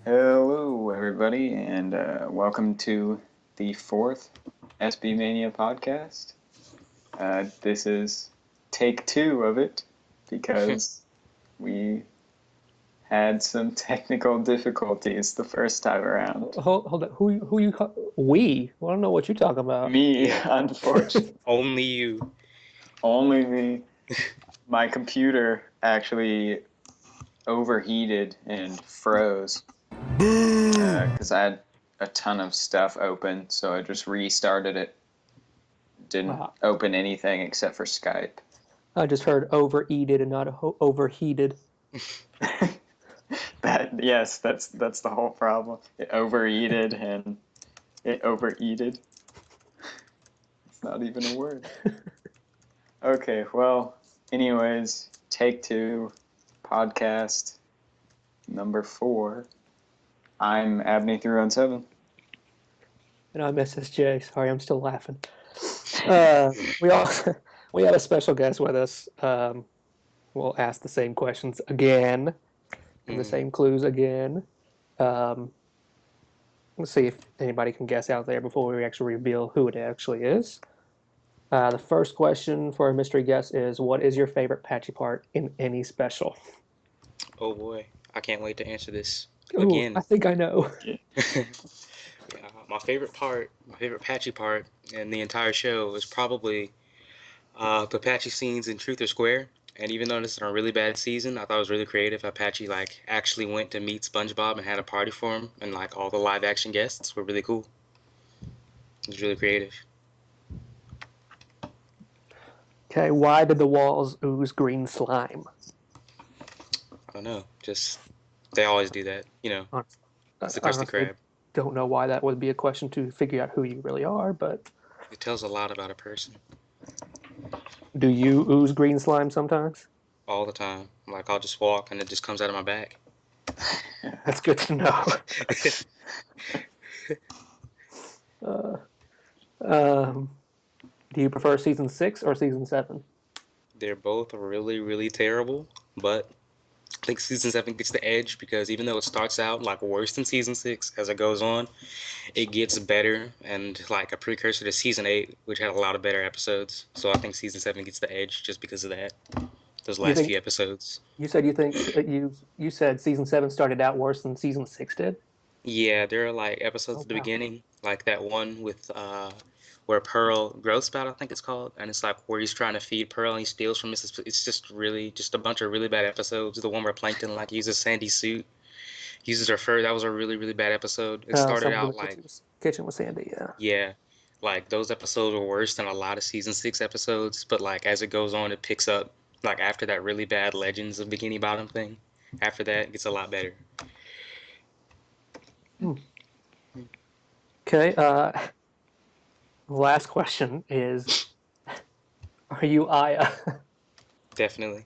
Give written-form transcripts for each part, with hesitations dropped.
Hello, everybody, and welcome to the fourth SBMania Podcast. This is take two of it because we had some technical difficulties the first time around. Hold on. Who you call? We? Well, I don't know what you're talking about. Me, Yeah. unfortunately. Only you. Only me. My computer actually overheated and froze. Because I had a ton of stuff open, so I just restarted it. Didn't Wow. open anything except for Skype. I just heard overeated and not overheated. Yes, that's the whole problem. It overheated and it overeated. It's not even a word. Okay, well, anyways, take two, podcast number 4. I'm Abney317. And I'm SSJ. Sorry, I'm still laughing. We have a special guest with us. We'll ask the same questions again and the same clues again. Let's see if anybody can guess out there before we actually reveal who it actually is. The first question for a mystery guess is, what is your favorite Patchy part in any special? Oh boy, I can't wait to answer this Ooh, again. I think I know. My favorite Patchy part in the entire show is probably the Patchy scenes in Truth or Square. And even though this is a really bad season, I thought it was really creative how Patchy actually went to meet SpongeBob and had a party for him, and all the live action guests were really cool. It was really creative. Okay, why did the walls ooze green slime? I don't know, just they always do that, It's the Krusty Honestly, Krab. don't know why that would be a question to figure out who you really are, but It tells a lot about a person. do you ooze green slime sometimes? All the time. I'll just walk and it just comes out of my back. That's good to know. Do you prefer season 6 or season 7? They're both really, really terrible, but I think season 7 gets the edge because even though it starts out worse than season 6, as it goes on, it gets better and a precursor to season 8, which had a lot of better episodes. So I think season 7 gets the edge just because of that. Those last few episodes. You said you said season 7 started out worse than season 6 did? Yeah, there are episodes at the beginning, like that one with where Pearl growth spout, I think it's called, and it's where he's trying to feed Pearl and he steals from Mrs. It's just a bunch of really bad episodes. The one where Plankton uses Sandy's suit, uses her fur. That was a really, really bad episode. It started out kitchen with Sandy, yeah. Yeah, those episodes were worse than a lot of season 6 episodes, but as it goes on, it picks up. After that really bad Legends of Bikini Bottom thing, after that it gets a lot better. Okay, last question is, are you Aya? Definitely.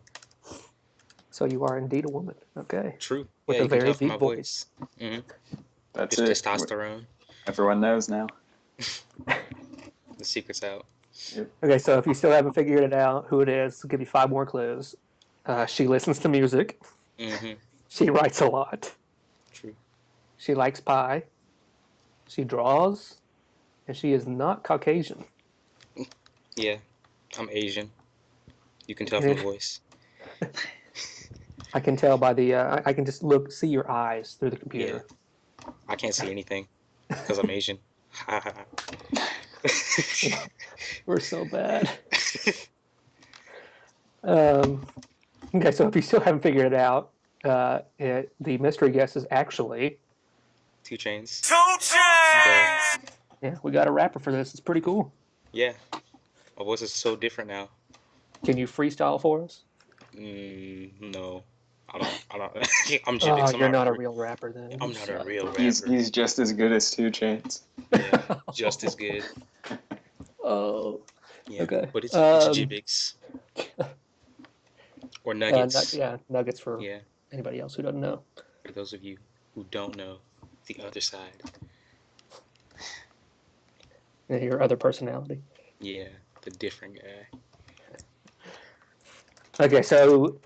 So you are indeed a woman, okay. True. With yeah, a you can very tell from deep my voice. Mm-hmm. That's just it. testosterone. Everyone knows now. The secret's out. Yep. Okay, so if you still haven't figured it out who it is, I'll give you 5 more clues. She listens to music. Mm-hmm. She writes a lot. True. She likes pie. She draws. And she is not Caucasian. Yeah, I'm Asian. You can tell from the voice. I can tell by the, I can just see your eyes through the computer. Yeah. I can't see anything because I'm Asian. We're so bad. Okay, so if you still haven't figured it out, the mystery guess is actually 2 Chainz. 2 Chainz! Yeah, we got a rapper for this. It's pretty cool. Yeah. My voice is so different now. Can you freestyle for us? No. I don't. I'm Jibbix. You're not a real rapper then. I'm not a real rapper. He's just as good as 2 Chainz. Yeah, just as good. Oh. Yeah, okay. But it's Jibbix. Or Nuggets. Nuggets for anybody else who doesn't know. For those of you who don't know the other side. Your other personality. Yeah, the different guy. Okay, so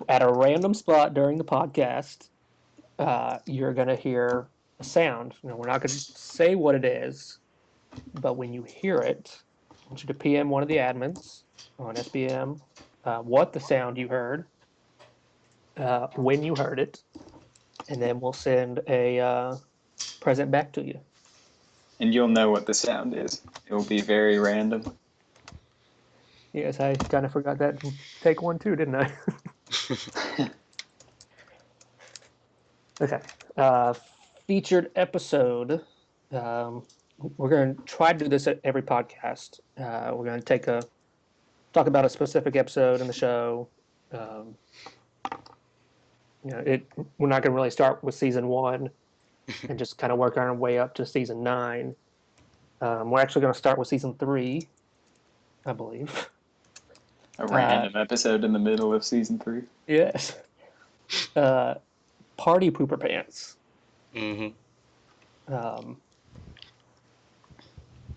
at a random spot during the podcast, you're going to hear a sound. We're not going to say what it is, but when you hear it, I want you to PM one of the admins on SBM what the sound you heard, when you heard it, and then we'll send a present back to you. And you'll know what the sound is. It will be very random. Yes, I kind of forgot that in take one too, didn't I? Okay. Featured episode. We're going to try to do this at every podcast. We're going to talk about a specific episode in the show. We're not going to really start with season 1 and just kind of work our way up to season 9. We're actually going to start with season 3, I believe. A random episode in the middle of season 3. Yes. Party pooper pants. Mm-hmm.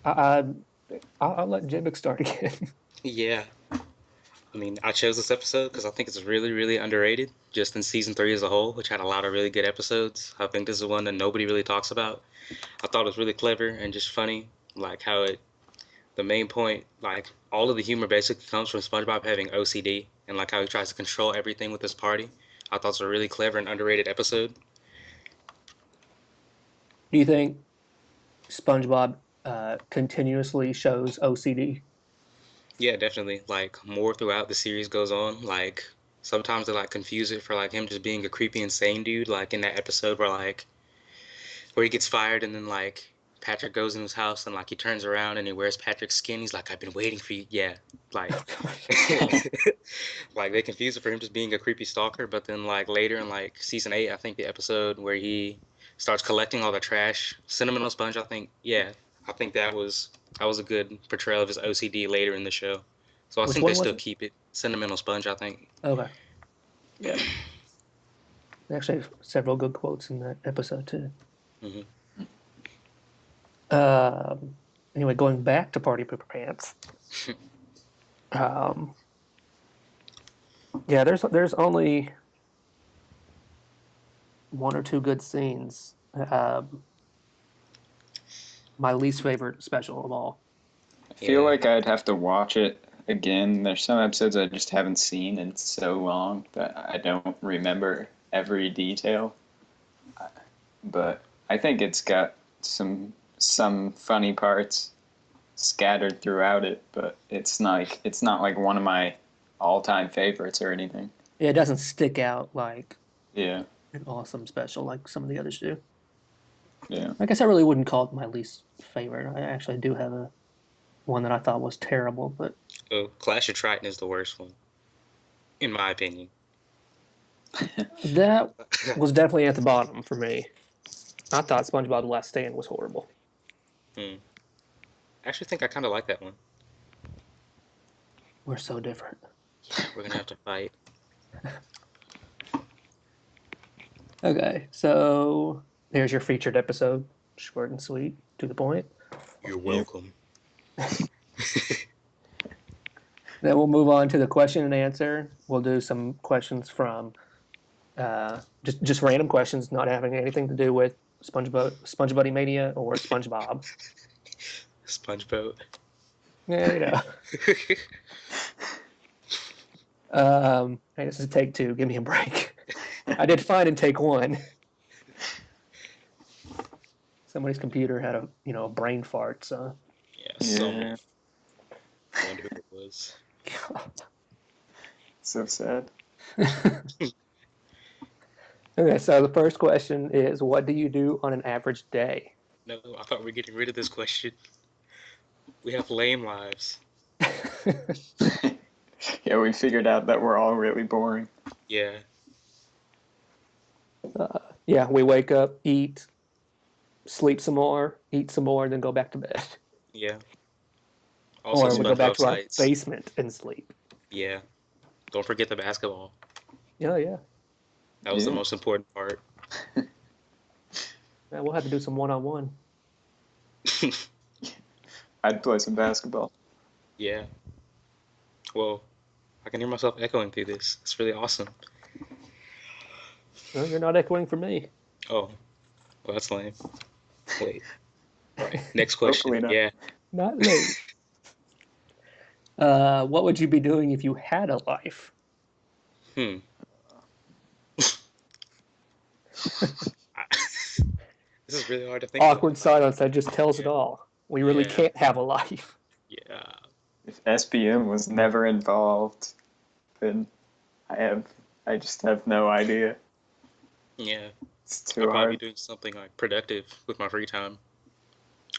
I'll let Jimmick start again. Yeah. I mean, I chose this episode because I think it's really, really underrated, just in season 3 as a whole, which had a lot of really good episodes. I think this is one that nobody really talks about. I thought it was really clever and just funny, like how the main point, like all of the humor basically comes from SpongeBob having OCD and like how he tries to control everything with his party. I thought it was a really clever and underrated episode. Do you think SpongeBob continuously shows OCD? Yeah, definitely. Like more throughout the series goes on. Like sometimes they like confuse it for like him just being a creepy, insane dude. Like in that episode where he gets fired and then like Patrick goes in his house and like he turns around and he wears Patrick's skin. He's like, I've been waiting for you. Yeah, like like they confuse it for him just being a creepy stalker. But then like later in like season 8, I think the episode where he starts collecting all the trash, Sentimental Sponge. I think that was a good portrayal of his OCD later in the show. So I Which think one they was still it? keep it. Sentimental Sponge, I think. Okay. Yeah. Actually, several good quotes in that episode too. Mm-hmm. Anyway, going back to Party Pooper Pants. Yeah, there's only 1 or 2 good scenes. My least favorite special of all. I feel Yeah. like I'd have to watch it again. There's some episodes I just haven't seen in so long that I don't remember every detail. But I think it's got some funny parts scattered throughout it, but it's not like one of my all-time favorites or anything. Yeah, it doesn't stick out like Yeah. an awesome special like some of the others do. Yeah. I guess I really wouldn't call it my least favorite. I actually do have one that I thought was terrible, but Oh, Clash of Triton is the worst one, in my opinion. that was definitely at the bottom for me. I thought SpongeBob The Last Stand was horrible. I actually think I kind of like that one. We're so different. We're gonna have to fight. Okay, so there's your featured episode. Short and sweet, to the point. You're welcome. Then we'll move on to the question and answer. We'll do some questions from just random questions, not having anything to do with SpongeBuddy Mania or SpongeBob. SpongeBob. Yeah, Hey, this is take 2. Give me a break. I did fine in take 1. Somebody's computer had a brain fart, so. Yeah. I wonder who it was. So sad. Okay, so the first question is, what do you do on an average day? No, I thought we were getting rid of this question. We have lame lives. Yeah, we figured out that we're all really boring. Yeah. Yeah, we wake up, eat, sleep some more, eat some more, then go back to bed. Yeah. Also, Or we go back SpongeBob to our sites. basement and sleep. Yeah. Don't forget the basketball. Yeah. That was the Yeah. most important part. Yeah, we'll have to do some one-on-one. I'd play some basketball. Yeah. Well, I can hear myself echoing through this. It's really awesome. No, you're not echoing for me. Oh, well, that's lame. Wait. Right. Next question. Hopefully not. Yeah. Not me. What would you be doing if you had a life? Hmm. This is really hard to think Awkward about. silence that just tells it all. We really Yeah. can't have a life. Yeah. If SBM was never involved, then I just have no idea. Yeah. It's I'd too probably hard. be doing something like productive with my free time.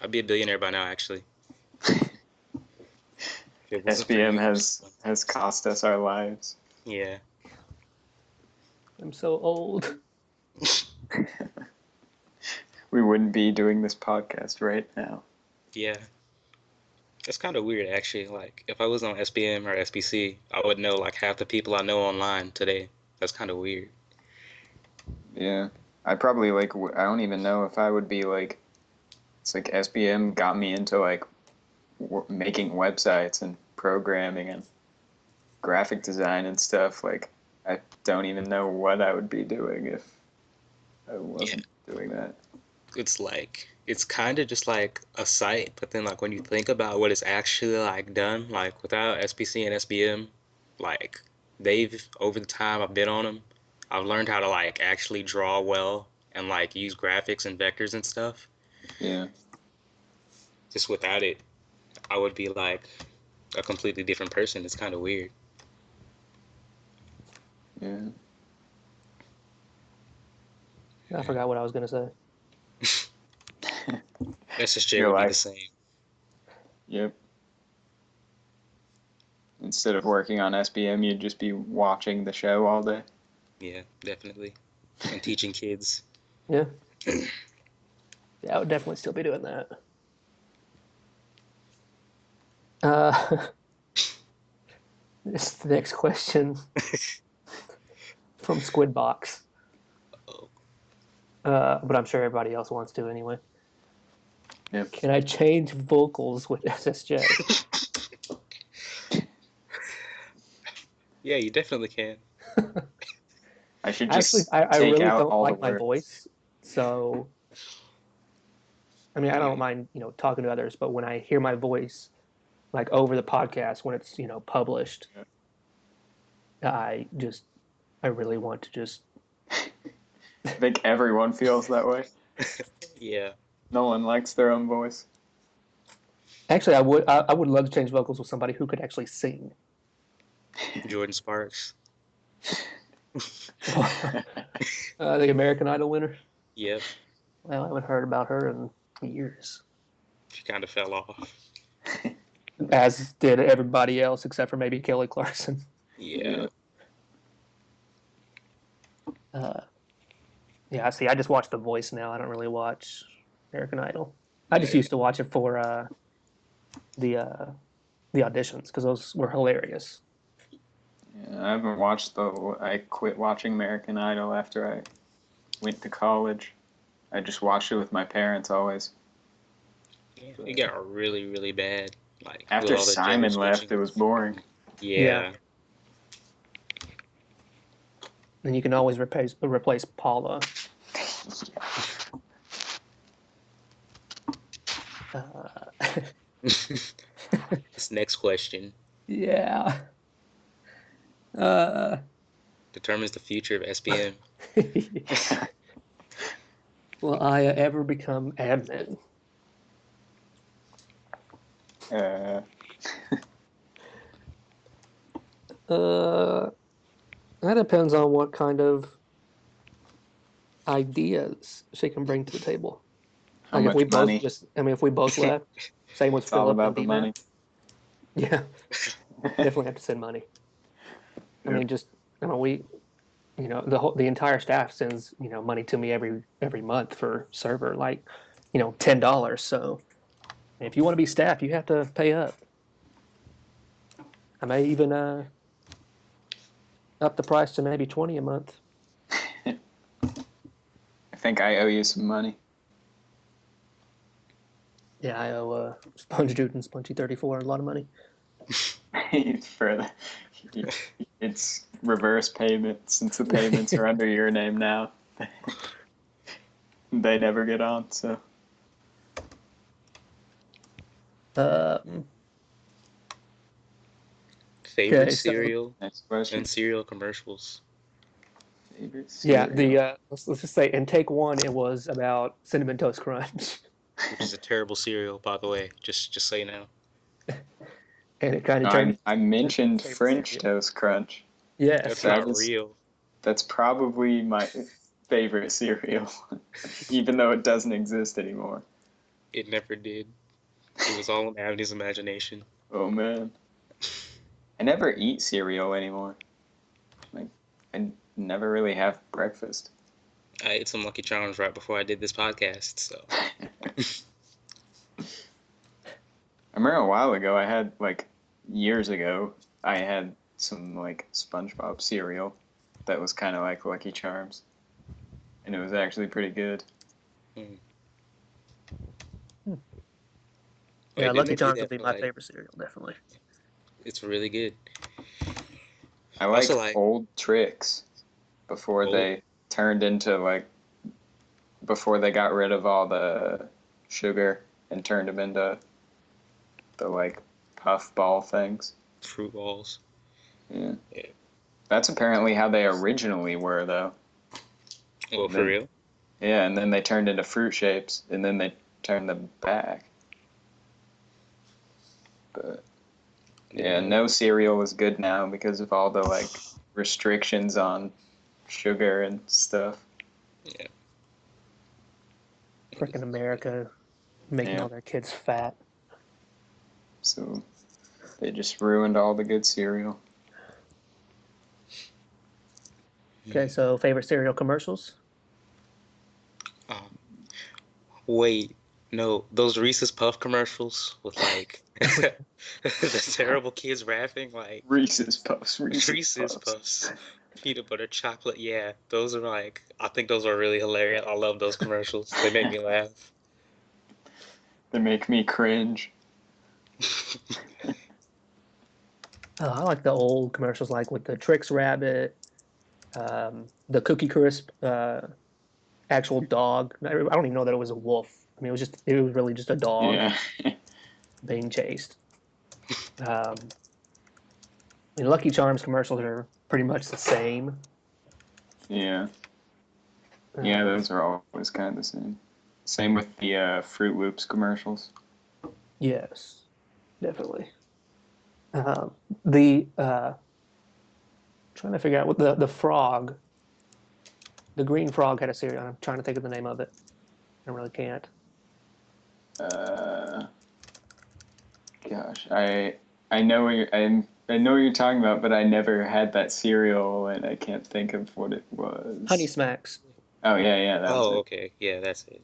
I'd be a billionaire by now, actually. If it wasn't for SBM you. has cost us our lives. Yeah. I'm so old. We wouldn't be doing this podcast right now. Yeah. It's kind of weird, actually. Like, if I was on SBM or SBC, I would know like half the people I know online today. That's kind of weird. Yeah, I probably I don't even know if I would be like. It's like SBM got me into like making websites and programming and graphic design and stuff. Like, I don't even know what I would be doing if I wasn't doing that. It's kind of just like a site, but then like when you think about what it's actually like done, like without SBC and SBM, like they've over the time I've been on them, I've learned how to like actually draw well and like use graphics and vectors and stuff. Yeah, Just without it, I would be like a completely different person. It's kind of weird. yeah. I forgot what I was going to say. SSJ Your would be the life. same. Yep. Instead of working on SBM, you'd just be watching the show all day. Yeah, definitely. And teaching kids. Yeah. Yeah, I would definitely still be doing that. This is the next question from Squidbox. Oh. But I'm sure everybody else wants to anyway. Yep. Can I change vocals with SSJ? Yeah, you definitely can. I should Actually, just I take really out don't all like the my words. voice, so I mean, I don't mind, talking to others, but when I hear my voice, like over the podcast when it's, published, I really want to just. I think everyone feels that way. Yeah. No one likes their own voice. Actually, I would love to change vocals with somebody who could actually sing. Jordan Sparks. The American Idol winner. Yep. Well, I haven't heard about her in years. She kind of fell off. As did everybody else except for maybe Kelly Clarkson. Yeah. Yeah, see, I just watch The Voice now. I don't really watch American Idol. I just used to watch it for the auditions because those were hilarious. Yeah, I haven't watched I quit watching American Idol after I went to college. I just watched it with my parents always. It got really, really bad. Like with After all the Simon gender left, switching. it was boring. Yeah. And you can always replace Paula. This next question Yeah. determines the future of SBM. Will I ever become admin? That depends on what kind of ideas she can bring to the table. How Like if we much money? if we both left, same with It's all Philip about and the D-Mac. money. Yeah, definitely have to send money. I mean, the entire staff sends money to me every month for server, like $10. So if you want to be staff, you have to pay up. I may even up the price to maybe 20 a month. I think I owe you some money. Yeah, I owe Sponge Dude and Spongy 34 a lot of money. For the, you It's reverse payment since the payments are under your name now. They never get on, so. Favorite Okay, so- cereal Next question. and cereal commercials. Favorite cereal. Yeah, let's just say in take one it was about Cinnamon Toast Crunch, Which is a terrible cereal, by the way. Just so you know. and it kind No, of turned. I mentioned Favorite French cereal. Toast Crunch. Yes, That's that not is- real. That's probably my favorite cereal, even though it doesn't exist anymore. It never did. It was all in Abney's imagination. Oh man, I never eat cereal anymore. Like, I never really have breakfast. I ate some Lucky Charms right before I did this podcast, so. I remember a while ago, years ago, I had some, SpongeBob cereal that was kind of like Lucky Charms. And it was actually pretty good. Wait, yeah, didn't Lucky they do Charms that would be for, my favorite cereal, definitely. It's really good. I like Also like- old tricks before they turned into, before they got rid of all the sugar and turned them into the, puff ball things. Fruit balls. Yeah. Yeah. That's apparently how they originally were, though. Well, for Then- real? Yeah, and then they turned into fruit shapes, and then they turned them back. But yeah, no cereal is good now because of all the restrictions on sugar and stuff. Yeah. Freaking America making Yeah. all their kids fat. So they just ruined all the good cereal. Okay, so favorite cereal commercials? Wait, no, those Reese's Puff commercials with the terrible kids rapping Reese's Puffs. Reese's Puffs, peanut butter chocolate. Yeah, those are I think those are really hilarious. I love those commercials. They make me laugh. They make me cringe. Oh, I like the old commercials, like with the Trix Rabbit, the Cookie Crisp, actual dog. I don't even know that it was a wolf. I mean, it was really just a dog Yeah. being chased. I mean, Lucky Charms commercials are pretty much the same. Yeah. Yeah, those are always kind of the same. Same with the Fruit Loops commercials. Yes, definitely. Trying to figure out what the frog, the green frog had a cereal. I'm trying to think of the name of it. I really can't. Gosh, I know what I know what you're talking about, but I never had that cereal, and I can't think of what it was. Honey Smacks. Oh yeah, that was it. Okay, yeah, that's it.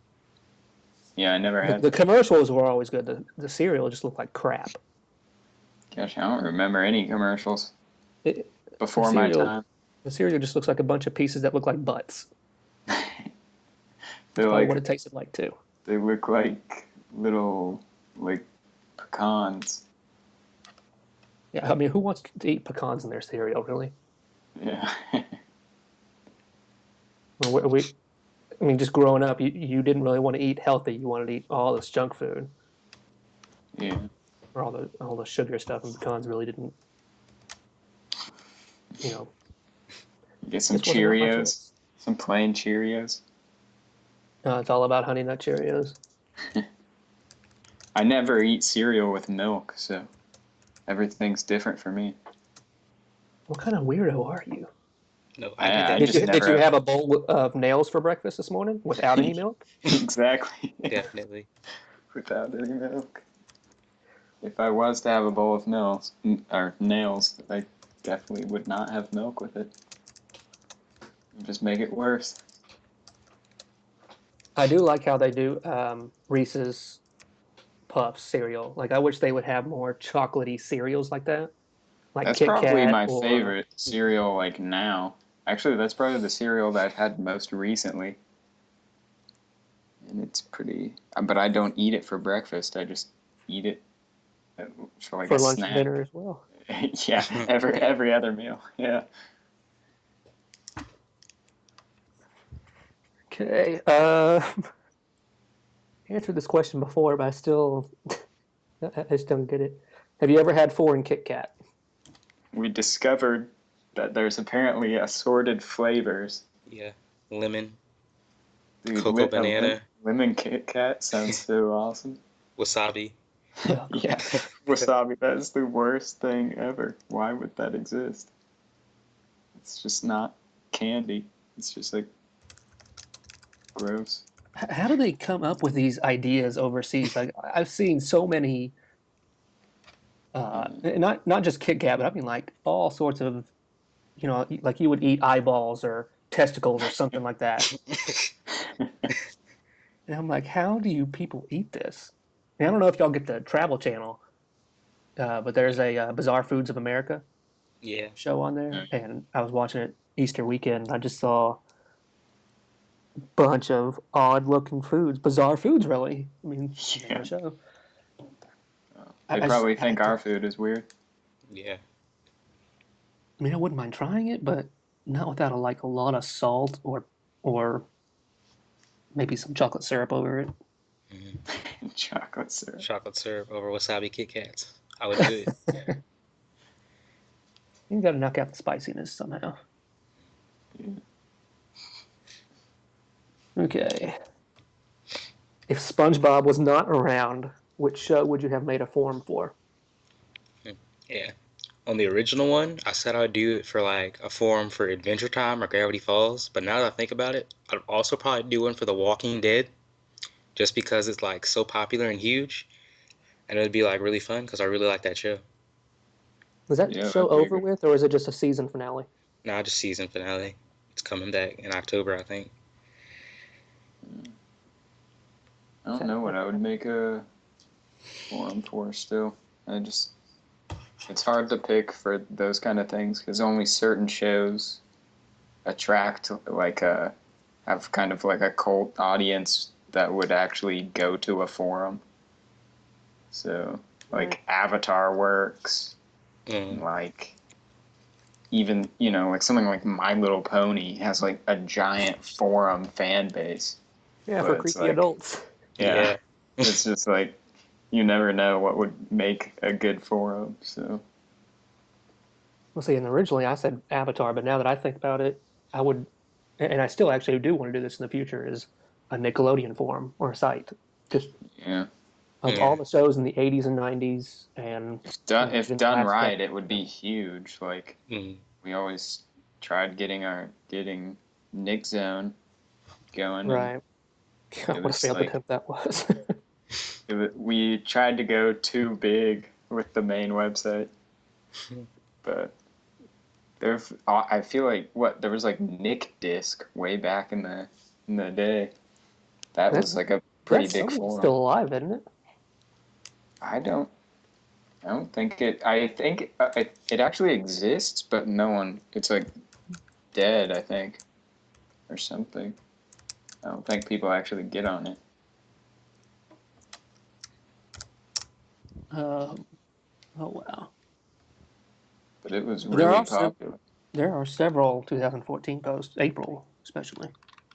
Yeah, I never had. The commercials were always good. The cereal just looked like crap. Gosh, I don't remember any commercials before the my cereal- time. The cereal just looks like a bunch of pieces that look like butts. They're Probably what it tasted like too. they look like little pecans. Yeah, I mean, who wants to eat pecans in their cereal, really? Yeah. I mean, just growing up, you didn't really want to eat healthy. You wanted to eat all this junk food, Yeah. or all the sugar stuff, and pecans really didn't. Get some just wasn't that much of Cheerios, it. some plain Cheerios. It's all about Honey Nut Cheerios. I never eat cereal with milk, so everything's different for me. What kind of weirdo are you? No, I I do that. Did just you never have a bowl of nails for breakfast this morning without any milk? Exactly. Definitely. Without any milk. If I was to have a bowl of nails, I definitely would not have milk with it. Just make it worse. I do like how they do Reese's Puffs cereal. Like, I wish they would have more chocolatey cereals like that. Like That's Kit probably Kat my or- favorite cereal now. Actually, that's probably the cereal that I've had most recently. And it's pretty... But I don't eat it for breakfast. I just eat it for for a lunch snack. and dinner as well. Yeah, every other meal. Yeah. Okay. Answered this question before, but I just don't get it. Have you ever had foreign Kit Kat? We discovered that there's apparently assorted flavors. Yeah. Lemon, Dude, cocoa banana, lemon Kit Kat sounds so awesome. wasabi. Yeah, wasabi. That's the worst thing ever. Why would that exist? It's just not candy. It's just like gross. How do they come up with these ideas overseas? Like I've seen so many, not just Kit Kat, but I mean like all sorts of, like you would eat eyeballs or testicles or something like that. And I'm like, how do you people eat this? And I don't know if y'all get the Travel Channel, but there's a Bizarre Foods of America Yeah. show on there, and I was watching it Easter weekend. And I just saw a bunch of odd-looking foods, bizarre foods, really. I mean, Yeah. the show. They probably think our food is weird. Yeah. I mean, I wouldn't mind trying it, but not without a lot of salt or maybe some chocolate syrup over it. Chocolate syrup. Chocolate syrup over wasabi Kit Kats. I would do it. You got to knock out the spiciness somehow. Yeah. Okay. If SpongeBob was not around, which show would you have made a form for? Yeah. On the original one, I said I'd do it for like a forum for Adventure Time or Gravity Falls, but now that I think about it, I'd also probably do one for The Walking Dead, just because it's like so popular and huge, and it'd be like really fun because I really like that show. Was that Yeah, show I over figured. with, or is it just a season finale? Nah, just season finale. It's coming back in October, I think. I don't know what I would make a forum for still. It's hard to pick for those kind of things because only certain shows attract have kind of like a cult audience that would actually go to a forum. So like Avatar works, like even like something like My Little Pony has like a giant forum fan base. Yeah, But for it's creepy like- adults. Yeah, it's just like you never know what would make a good forum. So Well, see, and originally I said Avatar, but now that I think about it, I would, and I still actually do want to do this in the future, is a Nickelodeon forum or a site, just yeah, of Yeah. all the shows in the 80s and 90s, and if done in the done last right, decade. it would be huge. Like Mm. we always tried getting Nick Zone going. and Right. What a was failed like- attempt that was. we tried to go too big with the main website, but I feel like there was like Nick Disc way back in the day. That was like a pretty That's big somewhat forum. still alive, isn't it? I don't think it. I think it actually exists, but no one. It's like dead, I think, or something. I don't think people actually get on it. Oh wow. But it was There really are some- popular. There are several 2014 posts, April especially.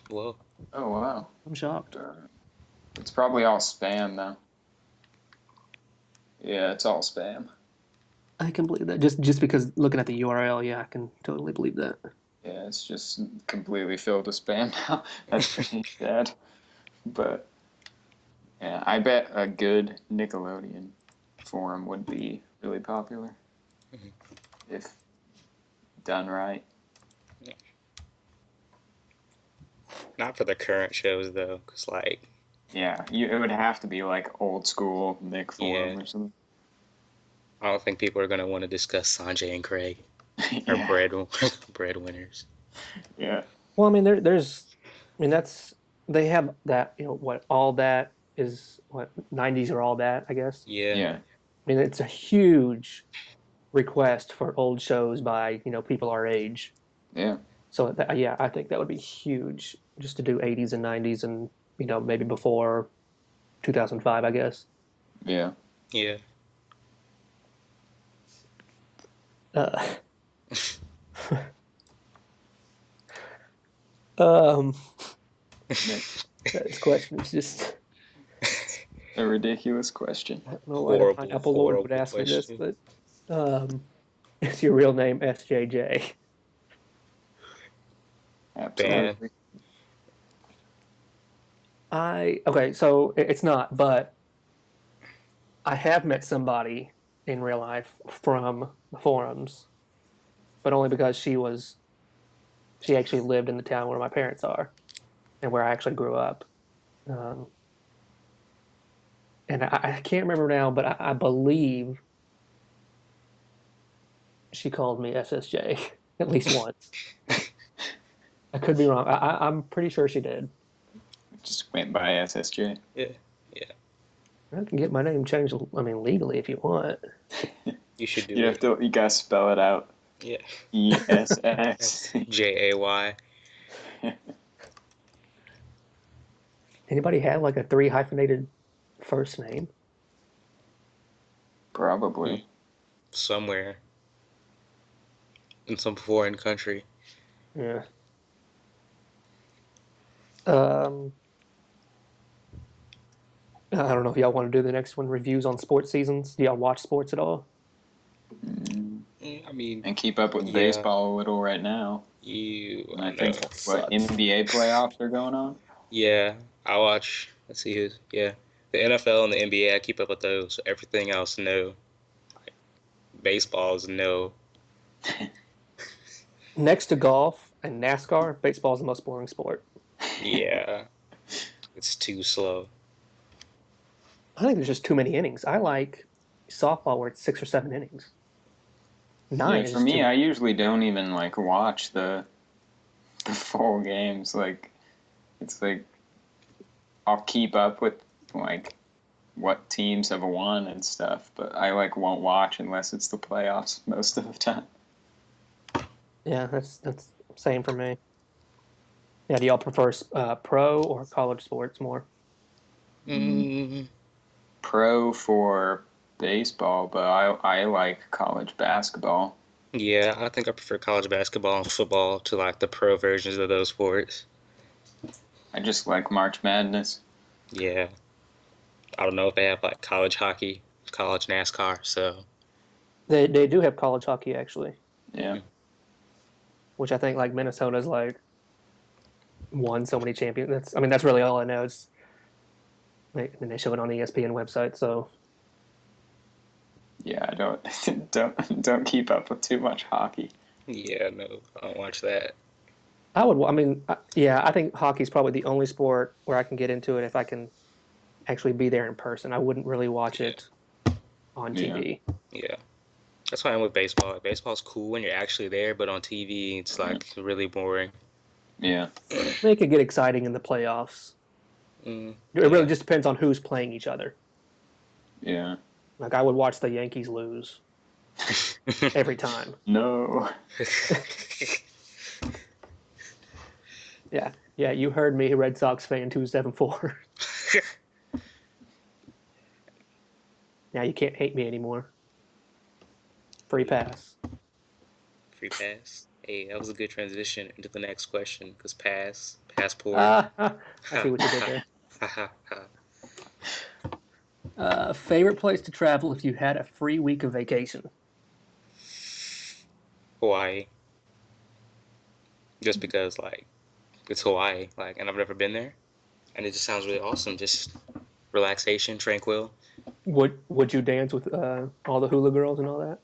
Whoa. Oh wow! I'm shocked. It's probably all spam though. Yeah, it's all spam. I can believe that. Just because looking at the URL, yeah, I can totally believe that. Yeah, it's just completely filled with spam now. That's pretty sad. But yeah, I bet a good Nickelodeon forum would be really popular if done right. Not for the current shows though, cause like Yeah, it would have to be like old school Nick forum Yeah. or something. I don't think people are gonna want to discuss Sanjay and Craig or Yeah. breadwinners. Yeah. Well, I mean, they have that, all that is, 90s are all that, I guess. Yeah. Yeah. I mean, it's a huge request for old shows by, people our age. Yeah. So, yeah, I think that would be huge just to do 80s and 90s and, maybe before 2005, I guess. Yeah. Yeah. Uh, um, this question is just, A ridiculous question. I don't know why the Pineapple Lord would horrible ask me this, question. but is your real name SJJ? Absolutely. Okay, so it's not, but I have met somebody in real life from the forums, but only because she actually lived in the town where my parents are and where I actually grew up. Um, and I can't remember now, but I believe she called me SSJ at least once. I could be wrong. I'm pretty sure she did. Just went by SSJ. Yeah. I can get my name changed, I mean, legally if you want. You should do You it. have to. You gotta spell it out. Yeah. ESS. JAY. Anybody have like a 3 hyphenated first name? Probably. Somewhere. In some foreign country. Yeah. I don't know if y'all want to do the next one. Reviews on sports seasons. Do y'all watch sports at all? I mean, And keep up with Yeah. baseball a little right now. I I know. think what NBA playoffs are going on. Yeah, I watch. Let's see who's. Yeah, the NFL and the NBA. I keep up with those. Everything else, no. Baseball is no. Next to golf and NASCAR, baseball is the most boring sport. Yeah, it's too slow. I think there's just too many innings. I like softball where it's 6 or 7 innings. 9 Yeah, is for just me, too I usually don't even like watch the full games. Like, it's like I'll keep up with like what teams have won and stuff, but I like won't watch unless it's the playoffs most of the time. Yeah, that's same for me. Yeah, do y'all prefer pro or college sports more? Mm, Pro for baseball, but I like college basketball. yeah, I think I prefer college basketball and football to like the pro versions of those sports. I just like March Madness. Yeah, I don't know if they have like college hockey, college NASCAR. So They do have college hockey actually, Yeah. which I think like Minnesota's like won so many champions. That's really all I know. It's they show it on the ESPN website, so Yeah, I don't don't keep up with too much hockey. yeah, no, I don't watch that. yeah, I think hockey's probably the only sport where I can get into it if I can actually be there in person. I wouldn't really watch Yeah. it on Yeah. TV. Yeah. That's why I'm with baseball. Baseball's cool when you're actually there, but on TV, it's like really boring. Yeah. It could get exciting in the playoffs. It really just depends on who's playing each other. Yeah. Like I would watch the Yankees lose every time. No. Yeah, you heard me, Red Sox fan 274. Now you can't hate me anymore. Free pass. Free pass. Hey, that was a good transition into the next question. Because passport. I see what you did there. Favorite place to travel if you had a free week of vacation? Hawaii. Just because, like, it's Hawaii, like, and I've never been there, and it just sounds really awesome. Just relaxation, tranquil. Would you dance with all the hula girls and all that?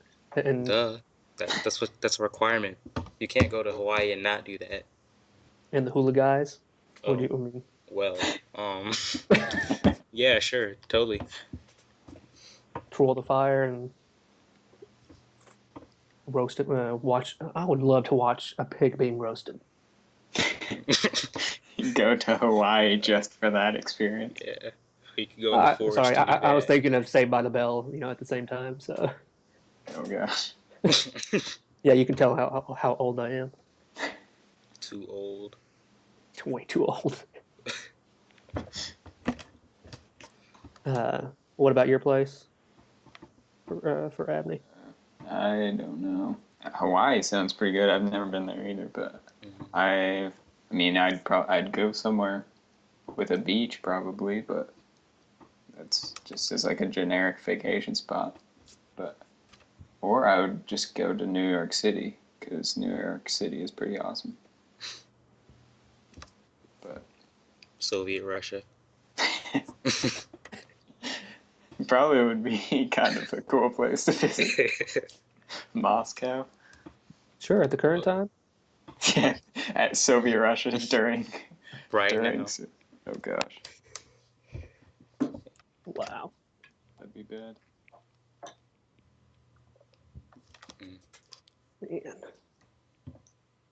And Duh. That's a requirement. You can't go to Hawaii and not do that. and the hula guys? Oh, Would you? well, yeah, sure, totally. Twirl the fire and roast it. Watch. I would love to watch a pig being roasted. Go to Hawaii just for that experience. Yeah, you can go in the forest Sorry, and do I was that. thinking of Saved by the Bell, at the same time. So Oh gosh. yeah, you can tell how old I am. Too old. Way too old. What about your place for Abney? I don't know. Hawaii sounds pretty good. I've never been there either, but I mean, I'd go somewhere with a beach probably, but that's just as like a generic vacation spot. Or I would just go to New York City because New York City is pretty awesome. But Soviet Russia. probably would be kind of a cool place to visit. Moscow. Sure, at the current time. Yeah, at Soviet Russia during now. Oh gosh, Wow. that'd be bad. Man.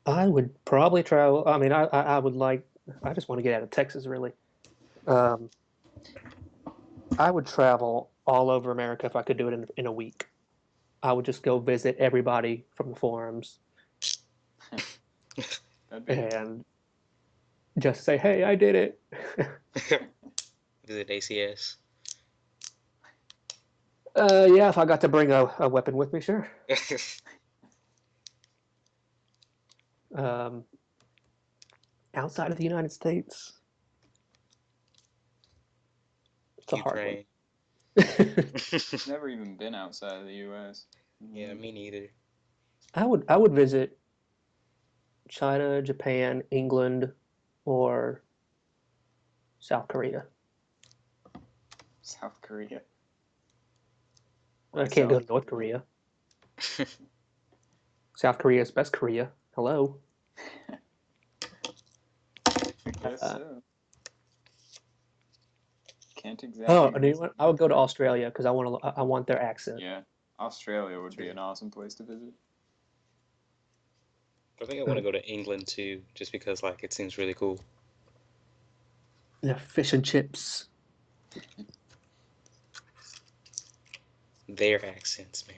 I would probably travel. I mean, I would like. I just want to get out of Texas, really. I would travel all over America if I could do it in a week. I would just go visit everybody from the forums and just say, "Hey, I did it." Visit ACS. Yeah, if I got to bring a weapon with me, sure. Outside of the United States, it's a hard one. Never even been outside of the U.S. Yeah, me neither. I would visit China, Japan, England, or South Korea. South Korea. I can't go to North Korea. South Korea is best Korea. Hello. I guess so. Can't exactly. Oh, you know what? I would go to Australia because I want their accent. Yeah, Australia would be an awesome place to visit. I think I want to go to England too, just because like it seems really cool. Yeah, fish and chips. Their accents, man.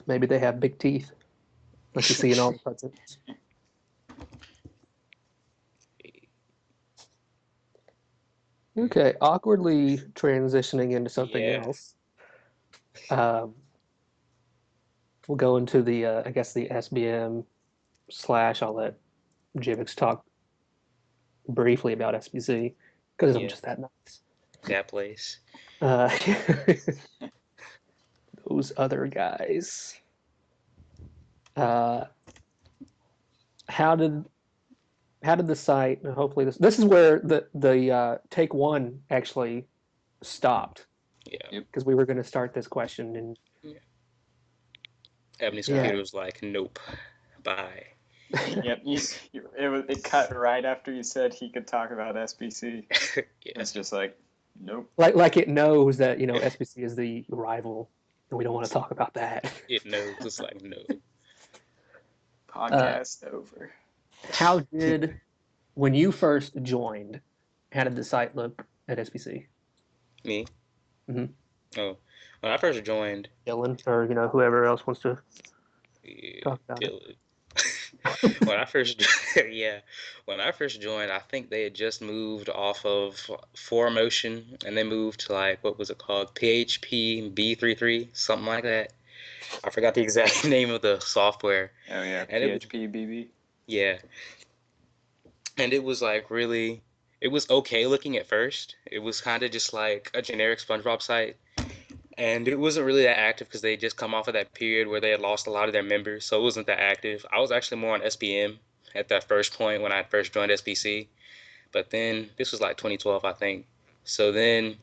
Maybe they have big teeth, like you see in all the presidents. Okay, awkwardly transitioning into something else. We'll go into the, I guess, the SBM / I'll let Jivix talk briefly about SBC because I'm just that nice. That place. Those other guys. How did the site? Hopefully this is where the take one actually stopped. Yeah. Because we were going to start this question and. Ebony's computer was like, "Nope, bye." Yep, it cut right after you said he could talk about SBC. It's just like, nope. Like it knows that SBC is the rival, and we don't want to talk about that. It knows. It's like no. Podcast over. How did when you first joined? How did the site look at SBC? Me. Mm-hmm. Oh, when I first joined, Dylan or whoever else wants to talk about Dylan. When I first joined, I think they had just moved off of 4Motion and they moved to like what was it called, PHP B33, something like that. I forgot the exact name of the software. Oh yeah, and PHP BB. Yeah, and it was like really, it was okay looking at first. It was kind of just like a generic SpongeBob site. And it wasn't really that active because they had just come off of that period where they had lost a lot of their members, so it wasn't that active. I was actually more on SBM at that first point when I first joined SBC, but then this was like 2012, I think. So then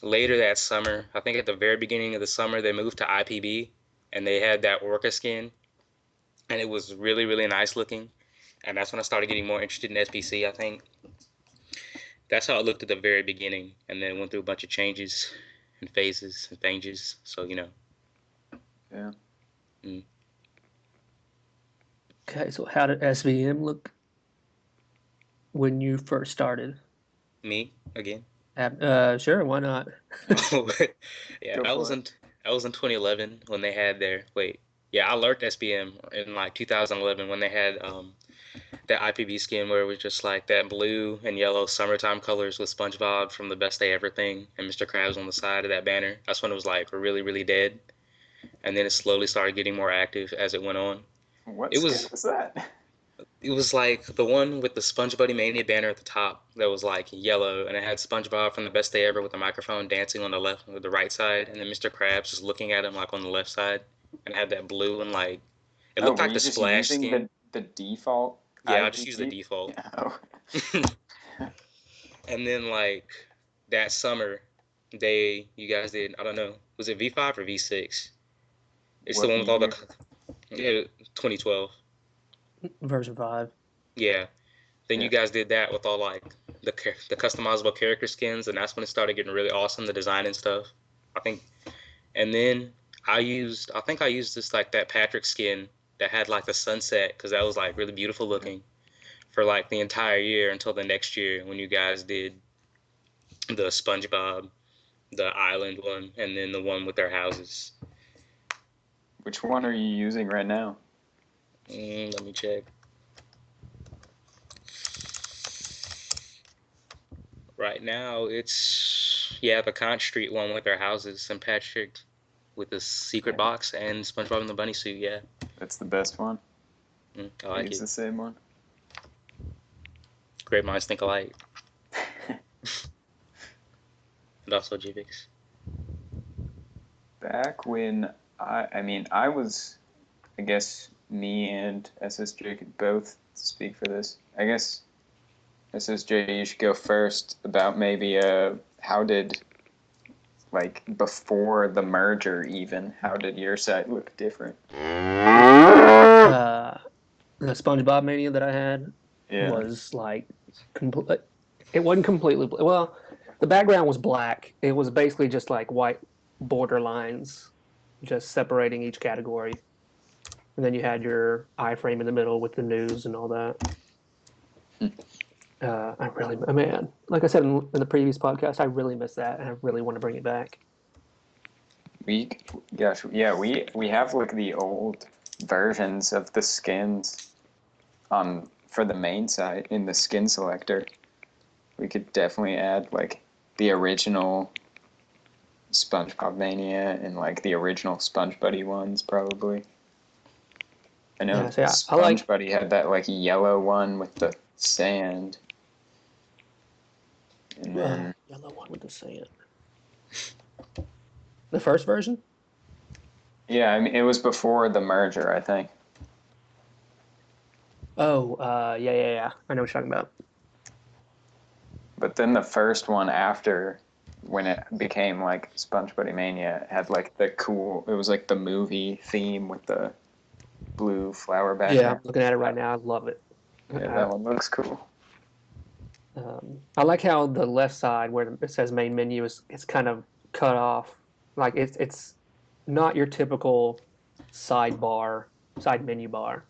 later that summer, I think at the very beginning of the summer, they moved to IPB, and they had that Orca skin, and it was really, really nice looking. And that's when I started getting more interested in SBC, I think. That's how it looked at the very beginning, and then went through a bunch of changes and phases and changes. So, Yeah. Okay, so how did SVM look when you first started? Me again? Sure, why not? Yeah, I was in 2011 when they had their I learned SBM in like 2011 when they had that IPB skin where it was just like that blue and yellow summertime colors with SpongeBob from the Best Day Ever thing and Mr. Krabs on the side of that banner. That's when it was like really, really dead. And then it slowly started getting more active as it went on. What It skin was was that? it was like the one with the SpongeBuddy Mania banner at the top that was like yellow and it had SpongeBob from the Best Day Ever with the microphone dancing on the left or the right side and then Mr. Krabs just looking at him like on the left side and had that blue and like it Oh, looked were like you the just Splash using skin. the default Yeah, I just used the IPG? default. Oh. And then like that summer, you guys did, I don't know, was it V5 or V6? It's the What one with all year? yeah, 2012. Version 5. Yeah. Then Yeah. you guys did that with all like the customizable character skins, and that's when it started getting really awesome, the design and stuff. I think, and then I think I used this like that Patrick skin that had like the sunset because that was like really beautiful looking for like the entire year until the next year when you guys did the SpongeBob, the island one, and then the one with their houses. Which one are you using right now? Let me check. Right now, it's the Conch Street one with their houses and Patrick with the secret box and SpongeBob in the bunny suit. Yeah, That's the best one. I like Use it. the same one. Great minds think alike. And also Jivix. Back when I was, I guess me and SSJ could both speak for this. I guess SSJ, you should go first about maybe how did, like, before the merger even, how did your site look different? The SpongeBob Mania that I had was like complete. It wasn't completely well. The background was black. It was basically just like white border lines, just separating each category. And then you had your iframe in the middle with the news and all that. Like I said in the previous podcast, I really miss that, and I really want to bring it back. We have like the old versions of the skins for the main site in the skin selector. We could definitely add like the original SpongeBob Mania and like the original SpongeBuddy ones probably. I know SpongeBuddy had that like yellow one with the sand. And then yellow one with the sand. The first version? Yeah, I mean it was before the merger, I think. Oh, yeah. I know what you're talking about. But then the first one after, when it became like SpongeBuddy Mania, had like it was like the movie theme with the blue flower background. Yeah, I'm looking at it right now. I love it. Yeah, that one looks cool. I like how the left side where it says main menu it's kind of cut off. Like it's not your typical side menu bar.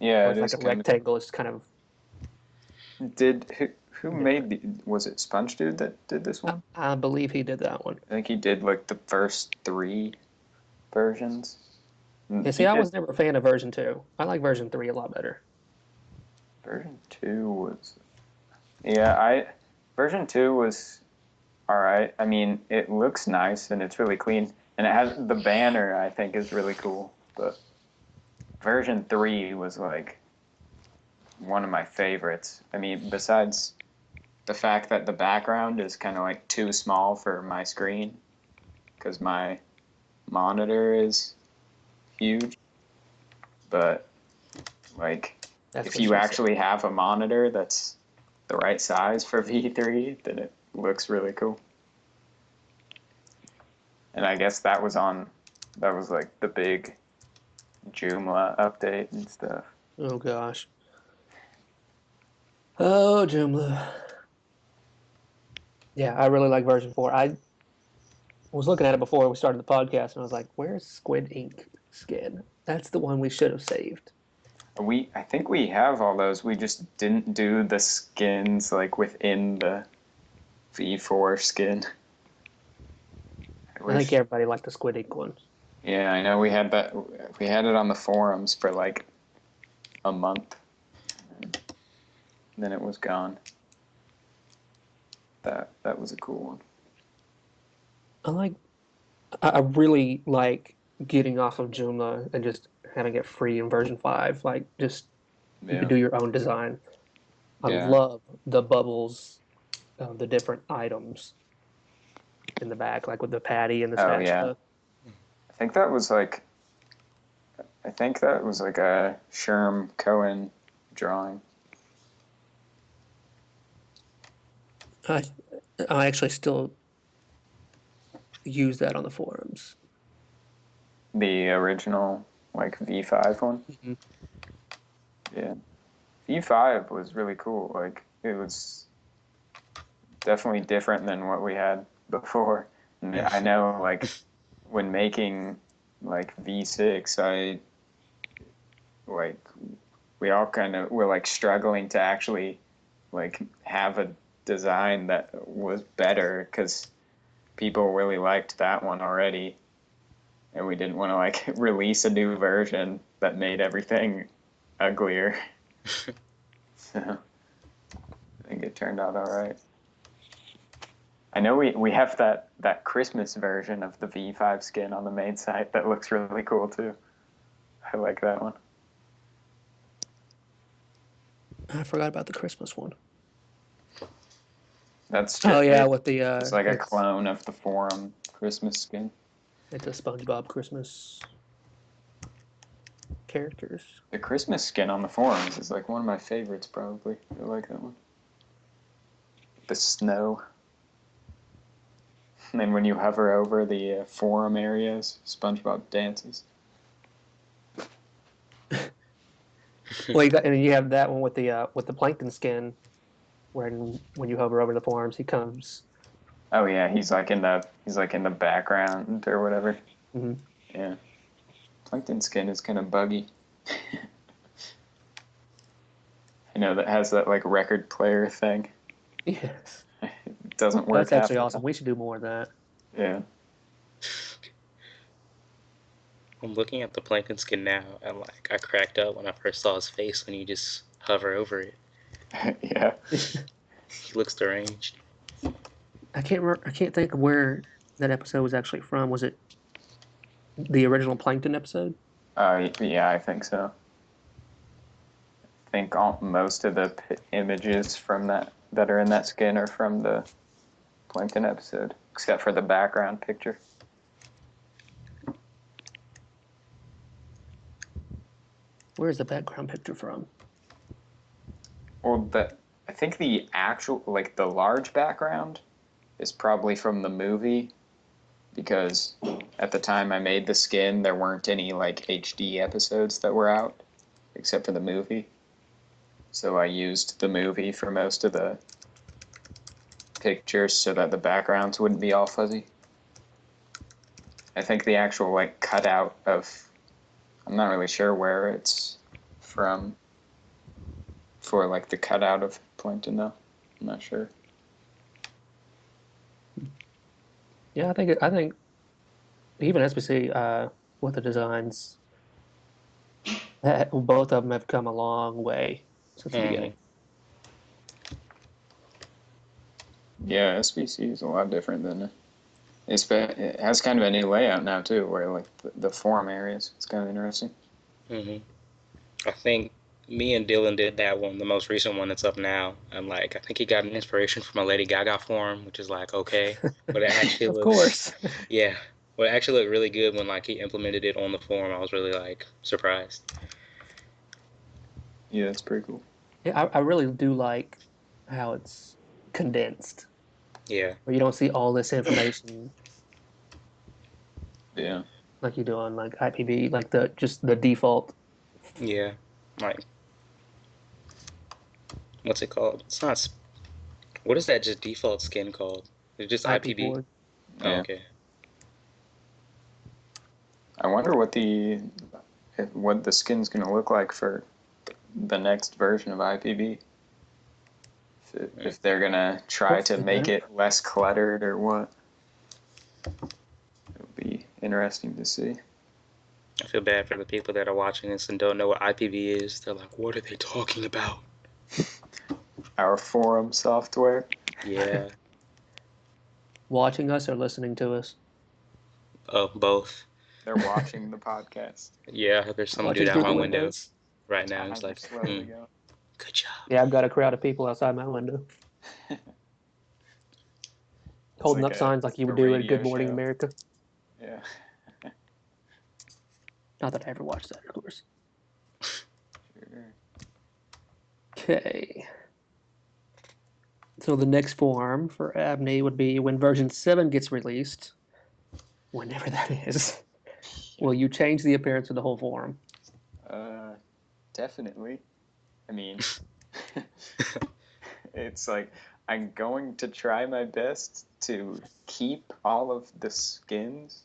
Yeah, it's like a rectangle. It's kind of. Who made was it Sponge Dude that did this one? I believe he did that one. I think he did like the first 3 versions. Yeah, see, I was never a fan of version 2. I like version 3 a lot better. Version 2 was version 2 was alright. I mean, it looks nice and it's really clean. And it has the banner, I think, is really cool. But version 3 was like one of my favorites. I mean, besides the fact that the background is kind of like too small for my screen because my monitor is huge. But like, if you actually have a monitor that's the right size for V3, then it looks really cool. And I guess that was like the big Joomla update and stuff. Oh gosh. Oh, Joomla. Yeah, I really like version 4. I was looking at it before we started the podcast, and I was like, "Where's Squid Ink skin? That's the one we should have saved." I think we have all those. We just didn't do the skins like within the V4 skin. I think everybody liked the Squid Ink ones. Yeah, I know we had that. We had it on the forums for like a month. then it was gone. That was a cool one. I really like getting off of Joomla and just having it free in version 5. Like, just you can do your own design. I love the bubbles, the different items in the back, like with the patty and the spatula. I think that was like a Sherm Cohen drawing. I actually still use that on the forums. The original, like, V5 one? Mm-hmm. Yeah. V5 was really cool. Like, it was definitely different than what we had before. And I know, like, when making, like, V6, we all kind of were, like, struggling to actually, like, have a design that was better because people really liked that one already. And we didn't want to, like, release a new version that made everything uglier. So I think it turned out all right. I know we have that Christmas version of the V5 skin on the main site that looks really cool too. I like that one. I forgot about the Christmas one. That's just with the it's like a clone of the forum Christmas skin. It's a SpongeBob Christmas characters. The Christmas skin on the forums is like one of my favorites, probably. I like that one. The snow. And then when you hover over the forum areas, SpongeBob dances. Well, you have that one with the plankton skin, when you hover over the forums, he comes. Oh yeah, he's like in the background or whatever. Mm-hmm. Yeah, plankton skin is kind of buggy. I know that has that like record player thing. Yes. It doesn't work. That's actually awesome. We should do more of that. Yeah. I'm looking at the plankton skin now, and like I cracked up when I first saw his face when you just hover over it. Yeah. He looks deranged. I can't think of where that episode was actually from. Was it the original Plankton episode? Yeah, I think so. I think most of the images from that are in that skin are from the Plankton episode, except for the background picture. Where's the background picture from? Well, I think the actual, like, the large background is probably from the movie, because at the time I made the skin, there weren't any, like, HD episodes that were out, except for the movie. So I used the movie for most of the pictures so that the backgrounds wouldn't be all fuzzy. I think the actual, like, cutout of... I'm not really sure where it's from for, like, the cutout of Plankton, though. I'm not sure. Yeah, I think even SBC with the designs, both of them have come a long way since the beginning. Yeah, SBC is a lot different than it has kind of a new layout now too, where like the forum areas. It's kind of interesting. I think me and Dylan did that one, the most recent one that's up now. And like, I think he got an inspiration from a Lady Gaga forum, which is like okay, but it actually Of looks, course. yeah, but it actually looked really good when like he implemented it on the forum. I was really like surprised. Yeah, it's pretty cool. Yeah, I really do like how it's condensed. Yeah. Where you don't see all this information. Yeah. Like you do on like IPB, like the default. Yeah. Like, what's it called? It's not. What is that just default skin called? It's just IP IPB. board. Oh, Yeah. okay. I wonder what the skin's gonna look like for the next version of IPB. If they're gonna try to make it less cluttered or what. It'll be interesting to see. I feel bad for the people that are watching this and don't know what IPV is. They're like, what are they talking about? our forum software. Yeah. Watching us or listening to us? Oh, both. They're watching the podcast. Yeah, there's some Watching dude out through my the window windows. right now. He's They're like, slowly going. good job. Yeah, I've got a crowd of people outside my window. Holding like up signs like you would a do at radio Good Morning show. America. Yeah. Not that I ever watched that, of course. Sure. Okay. So the next form for Abney would be when version 7 gets released, whenever that is, will you change the appearance of the whole forum? Definitely. I mean, it's like I'm going to try my best to keep all of the skins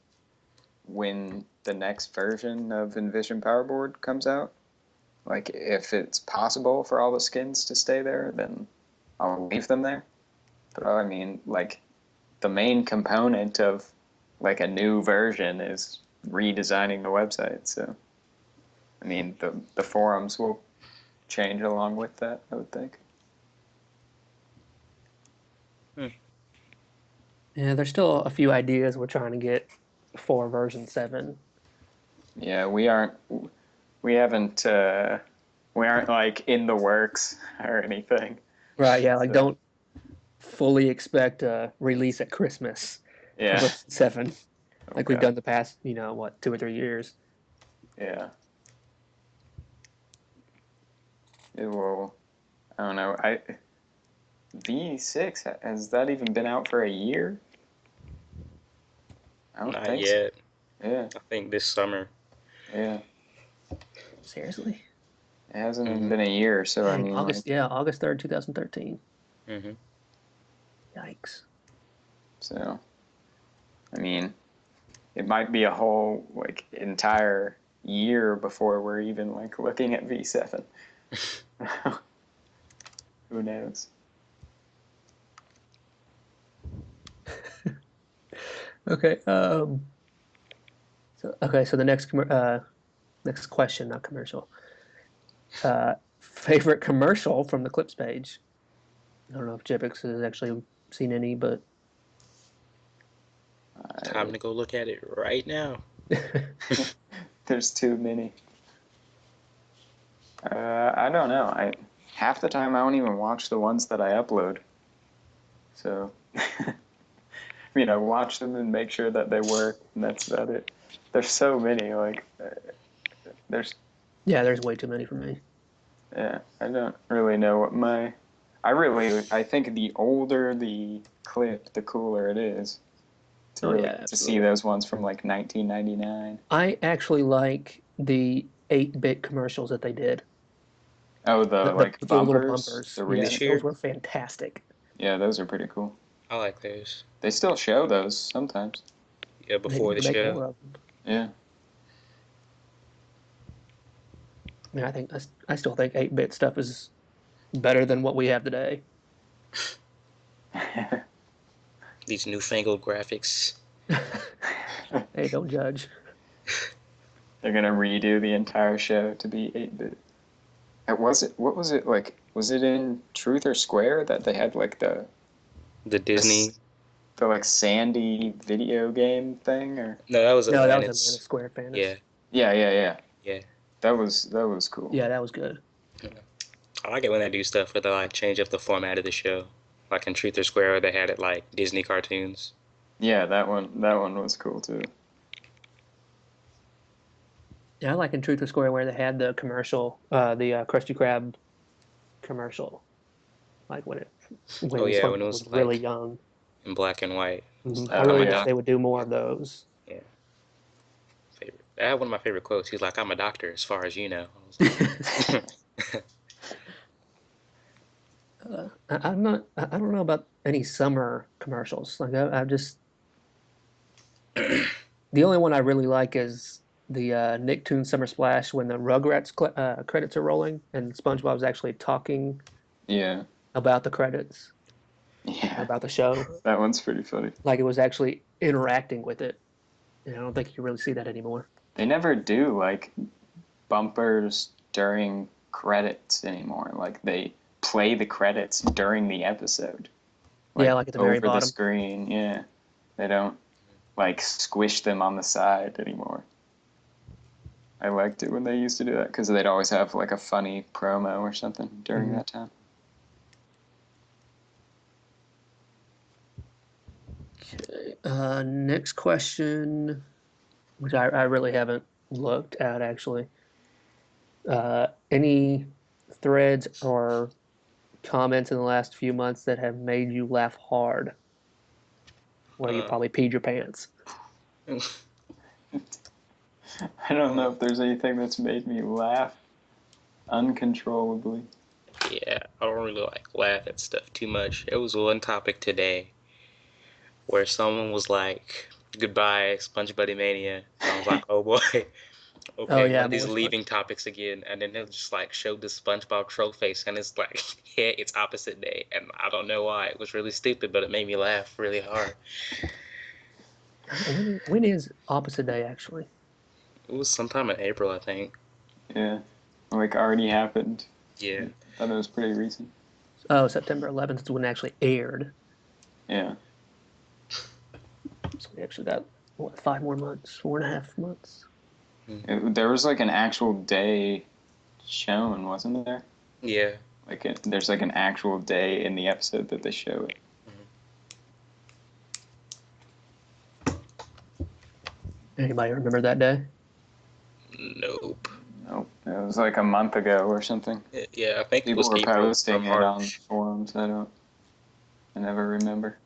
when the next version of Envision Powerboard comes out. Like, if it's possible for all the skins to stay there, then I'll leave them there. But I mean, like, the main component of like a new version is redesigning the website. So, I mean, the forums will change along with that, I would think. Yeah, there's still a few ideas we're trying to get for version 7. Yeah, we aren't like in the works or anything. Right, yeah, like So, don't fully expect a release at Christmas for yeah. version 7. Like we've Okay. done the past, 2 or 3 years. Yeah. It will. I don't know. V6, has that even been out for a year? I don't Not think yet. so. Yeah. I think this summer. Yeah. Seriously? It hasn't even been a year, so I Dang, mean, August 3rd, 2013. Mm-hmm. Yikes. so I mean, it might be a whole like entire year before we're even like looking at V7. Who knows? Okay. So the next question, not commercial. Favorite commercial from the clips page. I don't know if Jepix has actually seen any, but Time to go look at it right now. There's too many. I don't know. Half the time I don't even watch the ones that I upload. So, I mean, I watch them and make sure that they work, and that's about it. There's so many. Like, there's there's way too many for me. yeah. I don't really know what my. I think the older the clip, the cooler it is. To see those ones from like 1999. I actually like the 8-bit commercials that they did. Oh, the like the little bumpers. bumpers. The Yeah, This year? those were fantastic. Yeah, those are pretty cool. I like those. They still show those sometimes. Yeah, They before need the to make more show. of them. Yeah. I mean, I still think 8-bit stuff is better than what we have today. These newfangled graphics. Hey, don't judge. They're gonna redo the entire show to be 8-bit. What was it like? Was it in Truth or Square that they had like the Disney. the like Sandy video game thing or? No, that was No, that was Atlantis. Atlanta Square Fantasy. Yeah. Yeah. That was cool. Yeah, that was good. I like it when they do stuff where they like change up the format of the show. Like in Truth or Square, they had it like Disney cartoons. Yeah, that one was cool too. Yeah, I like in Truth or Square where they had the commercial, the Krusty Krab commercial, like when when it was really like young. in black and white. Mm-hmm. I really wish they would do more of those. Yeah. Favorite. I had one of my favorite quotes. He's like, "I'm a doctor, as far as you know." I was like, I'm not. I don't know about any summer commercials. Like I just, the only one I really like is the Nicktoons Summer Splash when the Rugrats credits are rolling and SpongeBob's actually talking. Yeah. About the credits. Yeah. About the show. That one's pretty funny. Like it was actually interacting with it. And I don't think you can really see that anymore. They never do like bumpers during credits anymore. Like they play the credits during the episode. Yeah, like at the very over the bottom. screen. Yeah, they don't like squish them on the side anymore. I liked it when they used to do that because they'd always have like a funny promo or something during that time. Okay. Next question, which I really haven't looked at actually. Any threads or comments in the last few months that have made you laugh hard? Where you probably peed your pants. I don't know if there's anything that's made me laugh uncontrollably. Yeah, I don't really laugh at stuff too much. There was one topic today where someone was like, "Goodbye, SpongeBuddy Mania." And I was like, "Oh boy, okay, Oh, yeah, one of these more leaving topics again." And then they'll just show the SpongeBob troll face, and it's like, yeah, it's opposite day, and I don't know why. It was really stupid, but it made me laugh really hard. When is opposite day actually? It was sometime in April, I think. Yeah, already happened. Yeah. I thought it was pretty recent. Oh, September 11th is when it actually aired. Yeah. So we actually got, 5 more months, 4.5 months. There was an actual day shown, wasn't there? Yeah. There's an actual day in the episode that they show it. Anybody remember that day? Nope. Nope. It was a month ago or something. Yeah, I think People it was were April posting or it on March. forums. I never remember.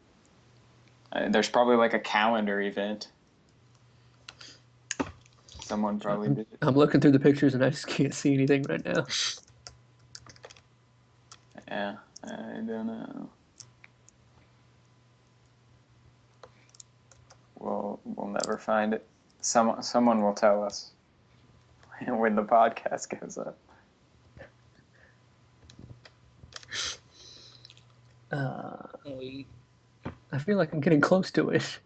There's probably a calendar event. Someone probably did it. I'm looking through the pictures and I just can't see anything right now. Yeah, I don't know. We'll never find it. Someone will tell us when the podcast goes up. I feel like I'm getting close to it.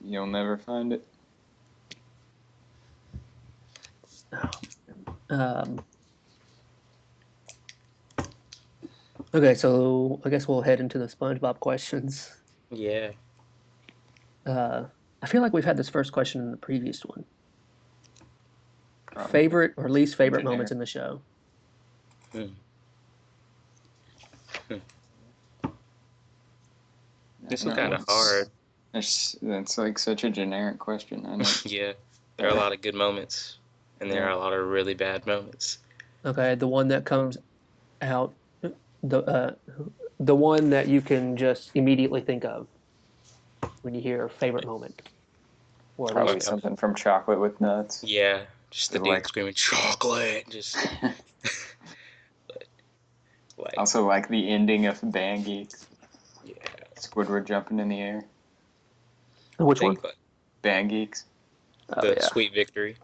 You'll never find it. Okay, so I guess we'll head into the SpongeBob questions. Yeah. I feel like we've had this first question in the previous one. Probably. Favorite or least favorite Generic. moments in the show? This was kind of hard. That's such a generic question. I know. Yeah. There are a lot of good moments, and there are a lot of really bad moments. Okay, the one that comes out, the one that you can just immediately think of when you hear favorite moment. Or Probably something from Chocolate with Nuts. Yeah, just the dude screaming chocolate, just. Also the ending of Band Geeks. Yeah. Squidward jumping in the air. Which one? Band Geeks. The sweet victory.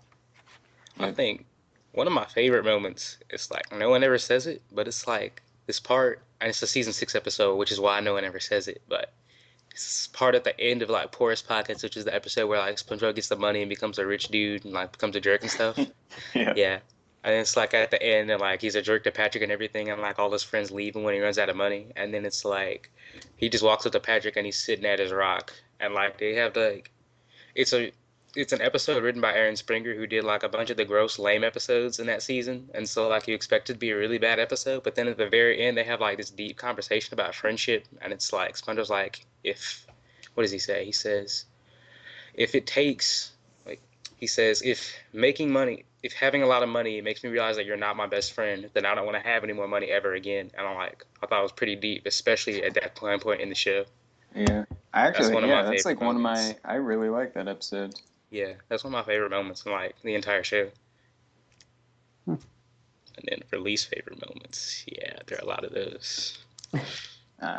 Yep. I think one of my favorite moments is no one ever says it, but it's this part, and it's a season 6 episode, which is why no one ever says it, but it's part at the end of Poorest Pockets, which is the episode where SpongeBob gets the money and becomes a rich dude and becomes a jerk and stuff. Yeah. And it's at the end and he's a jerk to Patrick and everything, and all his friends leave him when he runs out of money, and then it's he just walks up to Patrick and he's sitting at his rock, and they have it's an episode written by Aaron Springer, who did a bunch of the gross lame episodes in that season, and so you expect it to be a really bad episode, but then at the very end they have this deep conversation about friendship, and it's SpongeBob's what does he say? He says, if it takes if having a lot of money makes me realize that you're not my best friend, then I don't want to have any more money ever again. And I thought it was pretty deep, especially at that point in the show. Yeah, that's one of my. I really like that episode. Yeah, that's one of my favorite moments in the entire show. And then for least favorite moments, yeah, there are a lot of those.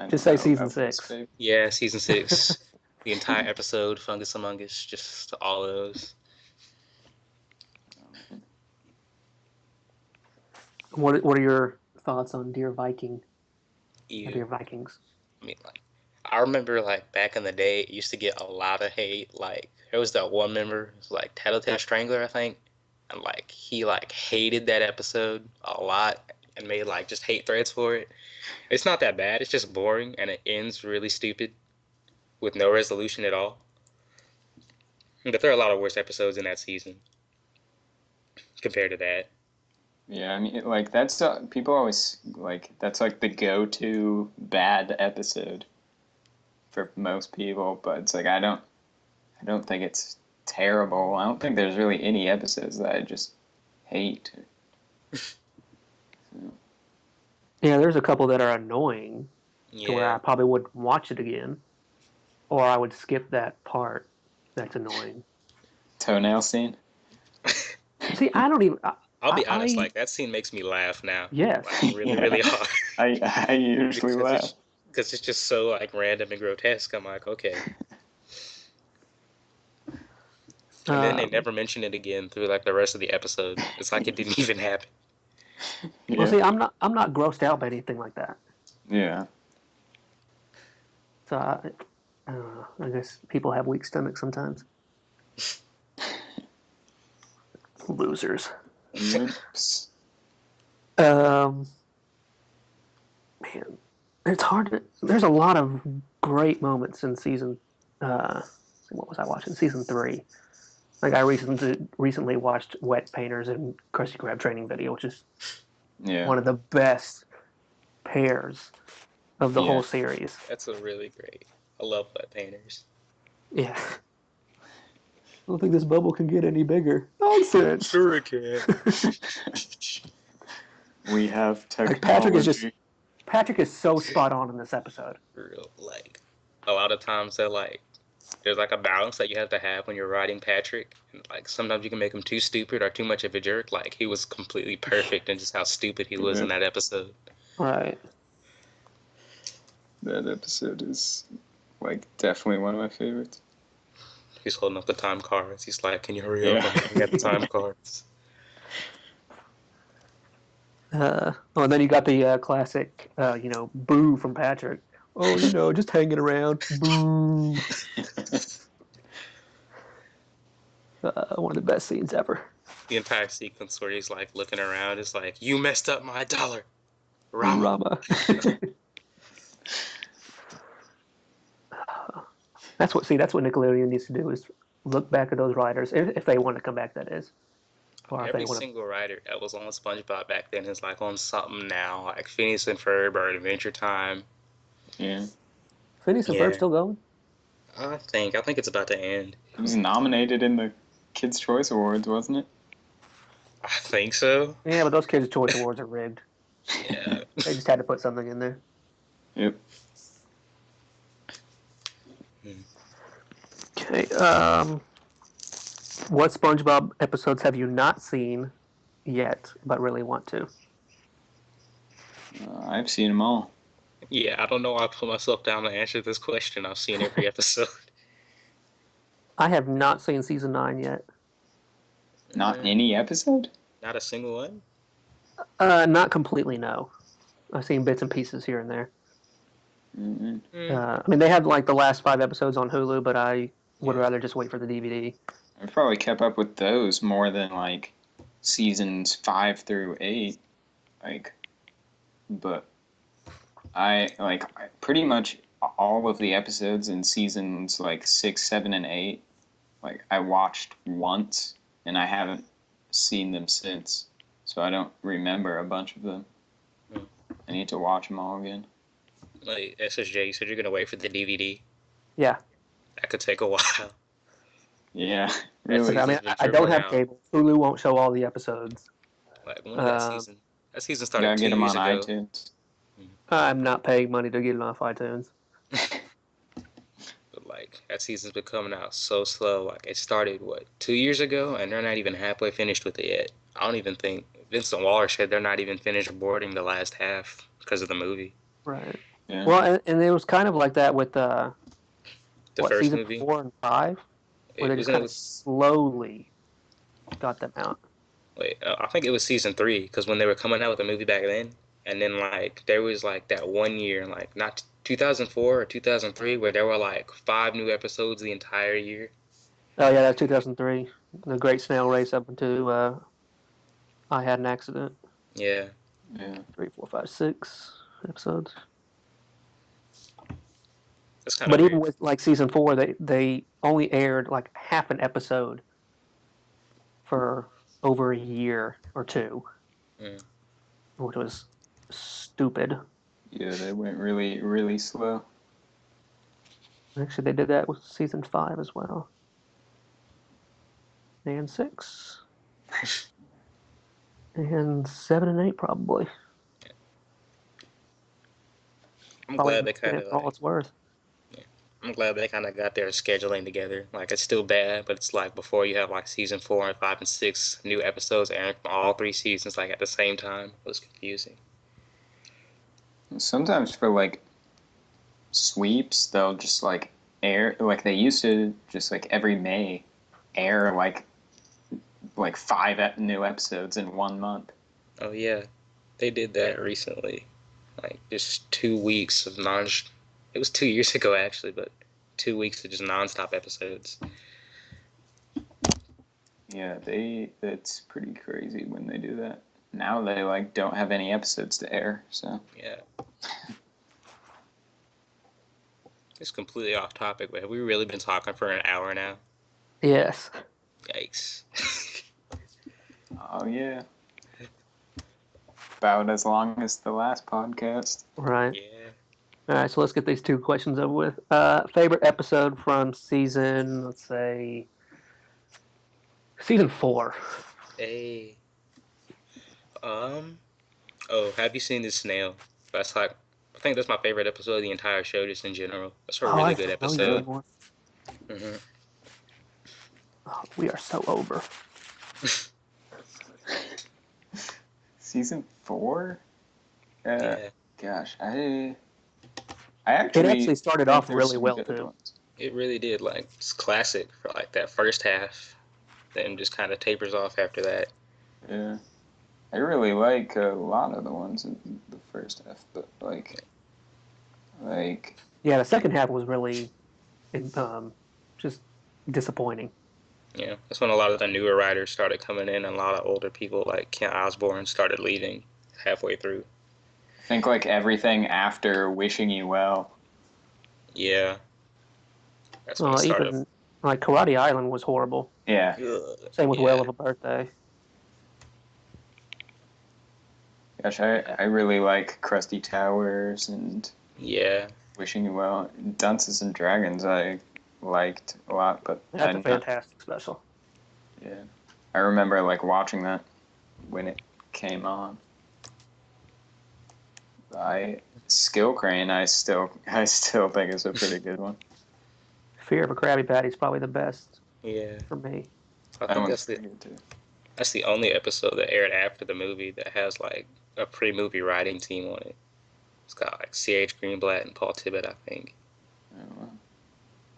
Just say season 6. Yeah, season 6. The entire episode, Fungus Among Us, just all of those. What are your thoughts on Dear Viking? Yeah. Dear Vikings. I mean, I remember back in the day, it used to get a lot of hate. There was that one member, Tattletale Strangler, I think, and he hated that episode a lot. and made like just hate threads for it. It's not that bad. It's just boring, and it ends really stupid with no resolution at all. But there are a lot of worse episodes in that season compared to that. Yeah, I mean, like that's people always like that's like the go-to bad episode for most people, but it's like I don't think it's terrible. I don't think there's really any episodes that I just hate. Yeah, there's a couple that are annoying to where I Yeah. probably wouldn't watch it again, or I would skip that part. That's annoying. Toenail scene. See, I don't even. I'll be honest, I like that scene makes me laugh now. yes. Like really, really hard. I usually laugh. Because it's just so like random and grotesque. I'm like, okay. And then they never mention it again through like the rest of the episode. It's like it didn't even happen. Yeah. Well, see, I'm not grossed out by anything like that. Yeah. So I guess people have weak stomachs sometimes. Losers. Whoops. Man, it's hard to. There's a lot of great moments in season. What was I watching? Season 3. Like I recently watched Wet Painters and Krusty Krab Training Video, which is one of the best pairs of the whole series. That's a really great. I love Wet Painters. Yeah. I don't think this bubble can get any bigger. Nonsense. Sure it can. We have technology. Like Patrick is so spot on in this episode. Real, like a lot of times they're like there's like a balance that you have to have when you're writing Patrick. And like sometimes you can make him too stupid or too much of a jerk. Like he was completely perfect in just how stupid he was in that episode. Right. That episode is like definitely one of my favorites. He's holding up the time cards. He's like, "Can you hurry up? I'm looking at the time cards." And then you got the classic, boo from Patrick. Oh, just hanging around. Boo. One of the best scenes ever. The entire sequence where he's like looking around is like, "You messed up my dollar, Rama." That's what Nickelodeon needs to do is look back at those writers if they want to come back. That is. Or Every single writer that was on SpongeBob back then is like on something now, like Phineas and Ferb or Adventure Time. Yeah. Phineas and Ferb still going? I think it's about to end. It was nominated in the Kids' Choice Awards, wasn't it? I think so. Yeah, but those Kids' Choice Awards are rigged. Yeah. They just had to put something in there. Yep. Okay. What SpongeBob episodes have you not seen yet, but really want to? I've seen them all. Yeah, I don't know why I put myself down to answer this question. I've seen every episode. I have not seen season 9 yet. Not any episode? Not a single one? Not completely, no. I've seen bits and pieces here and there. Mm-hmm. I mean, they had like the last 5 episodes on Hulu, but I would rather just wait for the DVD. I've probably kept up with those more than like seasons 5 through 8. But I pretty much all of the episodes in seasons like 6, 7, and 8. Like I watched once, and I haven't seen them since, so I don't remember a bunch of them. I need to watch them all again. Like SSJ, you said you're gonna wait for the DVD. Yeah. That could take a while. Yeah, really. I mean, I don't have cable. Hulu won't show all the episodes. Like when that season? That season started Gotta 2 get them years on ago. iTunes. I'm not paying money to get it off iTunes. But like that season's been coming out so slow. Like it started 2 years ago, and they're not even halfway finished with it yet. I don't even think Vincent Waller said they're not even finished boarding the last half because of the movie. Right. Yeah. Well, and it was kind of like that with The first season movie. 4 and 5, where they just kind of slowly got them out. I think it was season 3 because when they were coming out with the movie back then, and then like there was like that 1 year, like not 2004 or 2003, where there were like 5 new episodes the entire year. Oh yeah, that's 2003. The Great Snail Race up until I had an accident. Yeah, Yeah. 3, 4, 5, 6 episodes. That's kind of But even weird. with like season 4, they only aired like half an episode for over a year or two, Mm. which was stupid. Yeah, they went really, really slow. Actually, they did that with season 5 as well. And 6. And 7 and 8 probably. I'm Probably glad they kind for of all like. it's worth. I'm glad they kind of got their scheduling together. Like it's still bad, but it's like before you have like season 4 and 5 and 6 new episodes airing from all 3 seasons like at the same time. It was confusing. Sometimes for like sweeps, they'll just like air like they used to just like every May air like 5 new episodes in 1 month. Oh yeah, they did that recently. Like just 2 weeks of non. It was 2 years ago actually, but 2 weeks of just nonstop episodes. Yeah, it's pretty crazy when they do that. Now they like don't have any episodes to air, so Yeah. It's completely off topic, but have we really been talking for an hour now? Yes. Yikes. oh yeah. About as long as the last podcast. Right. Yeah. All right, so let's get these 2 questions over with. Favorite episode from season, let's say, season 4. Hey. Oh, have you seen this snail? That's like, I think that's my favorite episode of the entire show, just in general. That's a Oh, really I good didn't know you did episode. one. hmm Oh, we are so over. Season 4? Yeah, Gosh, I It actually actually started think off there's really some well, good too. ones. it really did. Like, it's classic for like that first half, then just kind of tapers off after that. Yeah. I really like a lot of the ones in the first half, but like Yeah, the second half was really just disappointing. Yeah, that's when a lot of the newer writers started coming in, and a lot of older people like Kent Osborne started leaving halfway through. I think like everything after Wishing You Well. Yeah, that's when it started. Even like Karate Island was horrible. Yeah. Same with Whale Yeah, of a Birthday. Gosh, I really like Krusty Towers and yeah, Wishing You Well. Dunces and Dragons I liked a lot, but That's a fantastic special. yeah. I remember like watching that when it came on. Skill Crane I still think is a pretty good one. Fear of a Krabby Patty is probably the best yeah. for me. I That think one's pretty good too. that's the only episode that aired after the movie that has like a pre-movie writing team on it. It's got like C.H. Greenblatt and Paul Tibbitt, I think. Oh,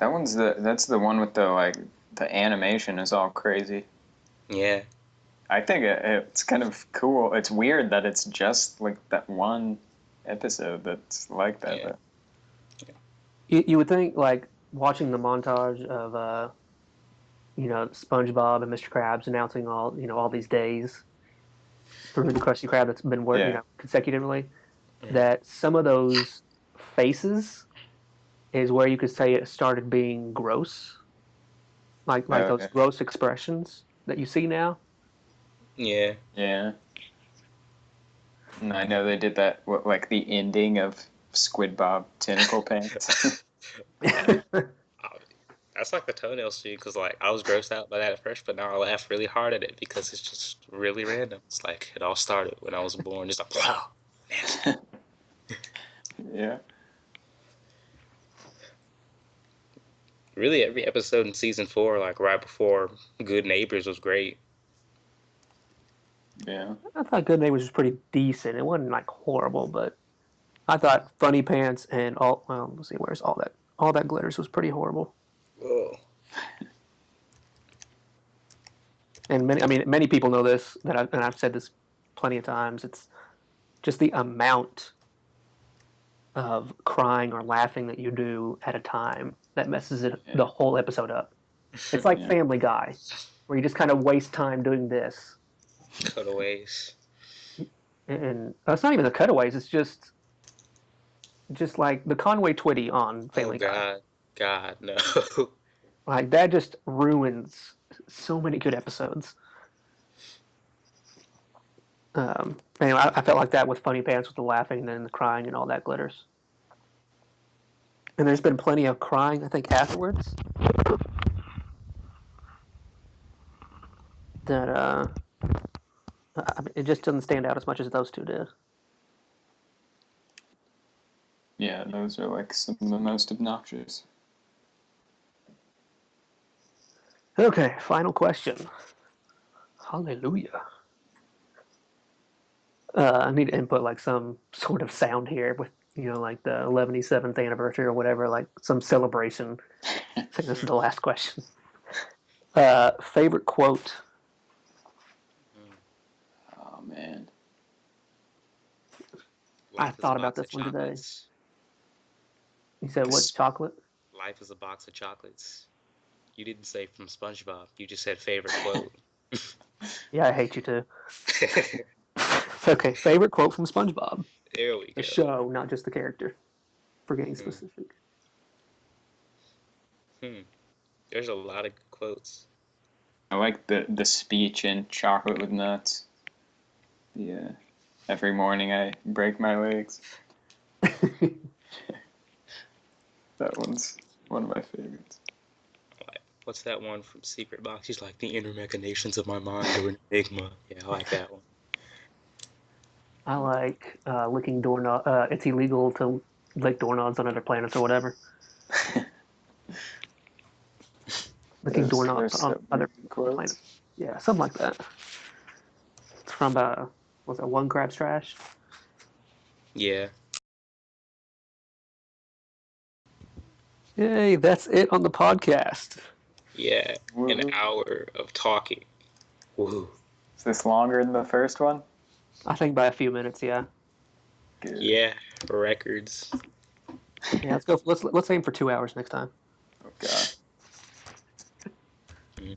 wow. That's the one with the animation is all crazy. Yeah, I think it's kind of cool. It's weird that it's just like that one episode that's like that. Yeah. But You would think like watching the montage of SpongeBob and Mr. Krabs announcing all these days through the Krusty Krab that's been working yeah, consecutively, Mhm. that some of those faces is where you could say it started being gross, like those okay. gross expressions that you see now. Yeah. Yeah. And I know they did that like the ending of Squid Bob Tentacle Pants. That's like the toenail scene because like I was grossed out by that at first, but now I laugh really hard at it because it's just really random. It's like it all started when I was born, just like wow, nasty. yeah. Really, every episode in season 4, like right before Good Neighbors, was great. Yeah. I thought Good Neighbors was pretty decent. It wasn't like horrible, but I thought Funny Pants and let's see, where's all that glitters was pretty horrible. Oh, And many people know this and I've said this plenty of times. It's just the amount of crying or laughing that you do at a time that messes the whole episode up. It's like Yeah. Family Guy, where you just kind of waste time doing this. cutaways. and it's not even the cutaways. It's just like the Conway Twitty on Family Guy. God, no. Like that just ruins so many good episodes. Anyway, I felt like that with Funny Pants with the laughing and the crying and all that glitters. And there's been plenty of crying, I think, afterwards. That I mean, it just doesn't stand out as much as those two did. Yeah, those are like some of the most obnoxious. Okay, final question. Hallelujah. I need to input like some sort of sound here with, like the 117th anniversary or whatever, like some celebration. I think this is the last question. Favorite quote? Oh, man. I thought about this one today. You said what? Chocolate? Life is a box of chocolates. You didn't say from SpongeBob. You just said favorite quote. Yeah, I hate you too. Okay, favorite quote from SpongeBob. There we go. The show, not just the character. For getting specific. There's a lot of good quotes. I like the speech in Chocolate with Nuts. Yeah. Every morning I break my legs. That one's one of my favorites. What's that one from Secret Box? He's like, the inner machinations of my mind are an enigma. Yeah, I like that one. I like licking doorknob. It's illegal to lick doorknobs on other planets or whatever. Licking doorknobs on other planets. Yeah, something like that. It's from, was it One Crab's Trash? Yeah. Yay, that's it on the podcast. Yeah, an hour of talking. Woo. Is this longer than the first one? I think by a few minutes, yeah. Good. Yeah, records. Yeah, let's go. Let's aim for 2 hours next time. Oh, God. Oh, man.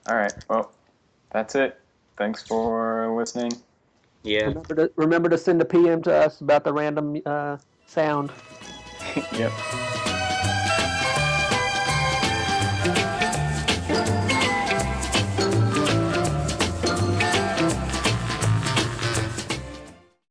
All right. Well, that's it. Thanks for listening. Yeah. Remember to send a PM to us about the random sound. Yep.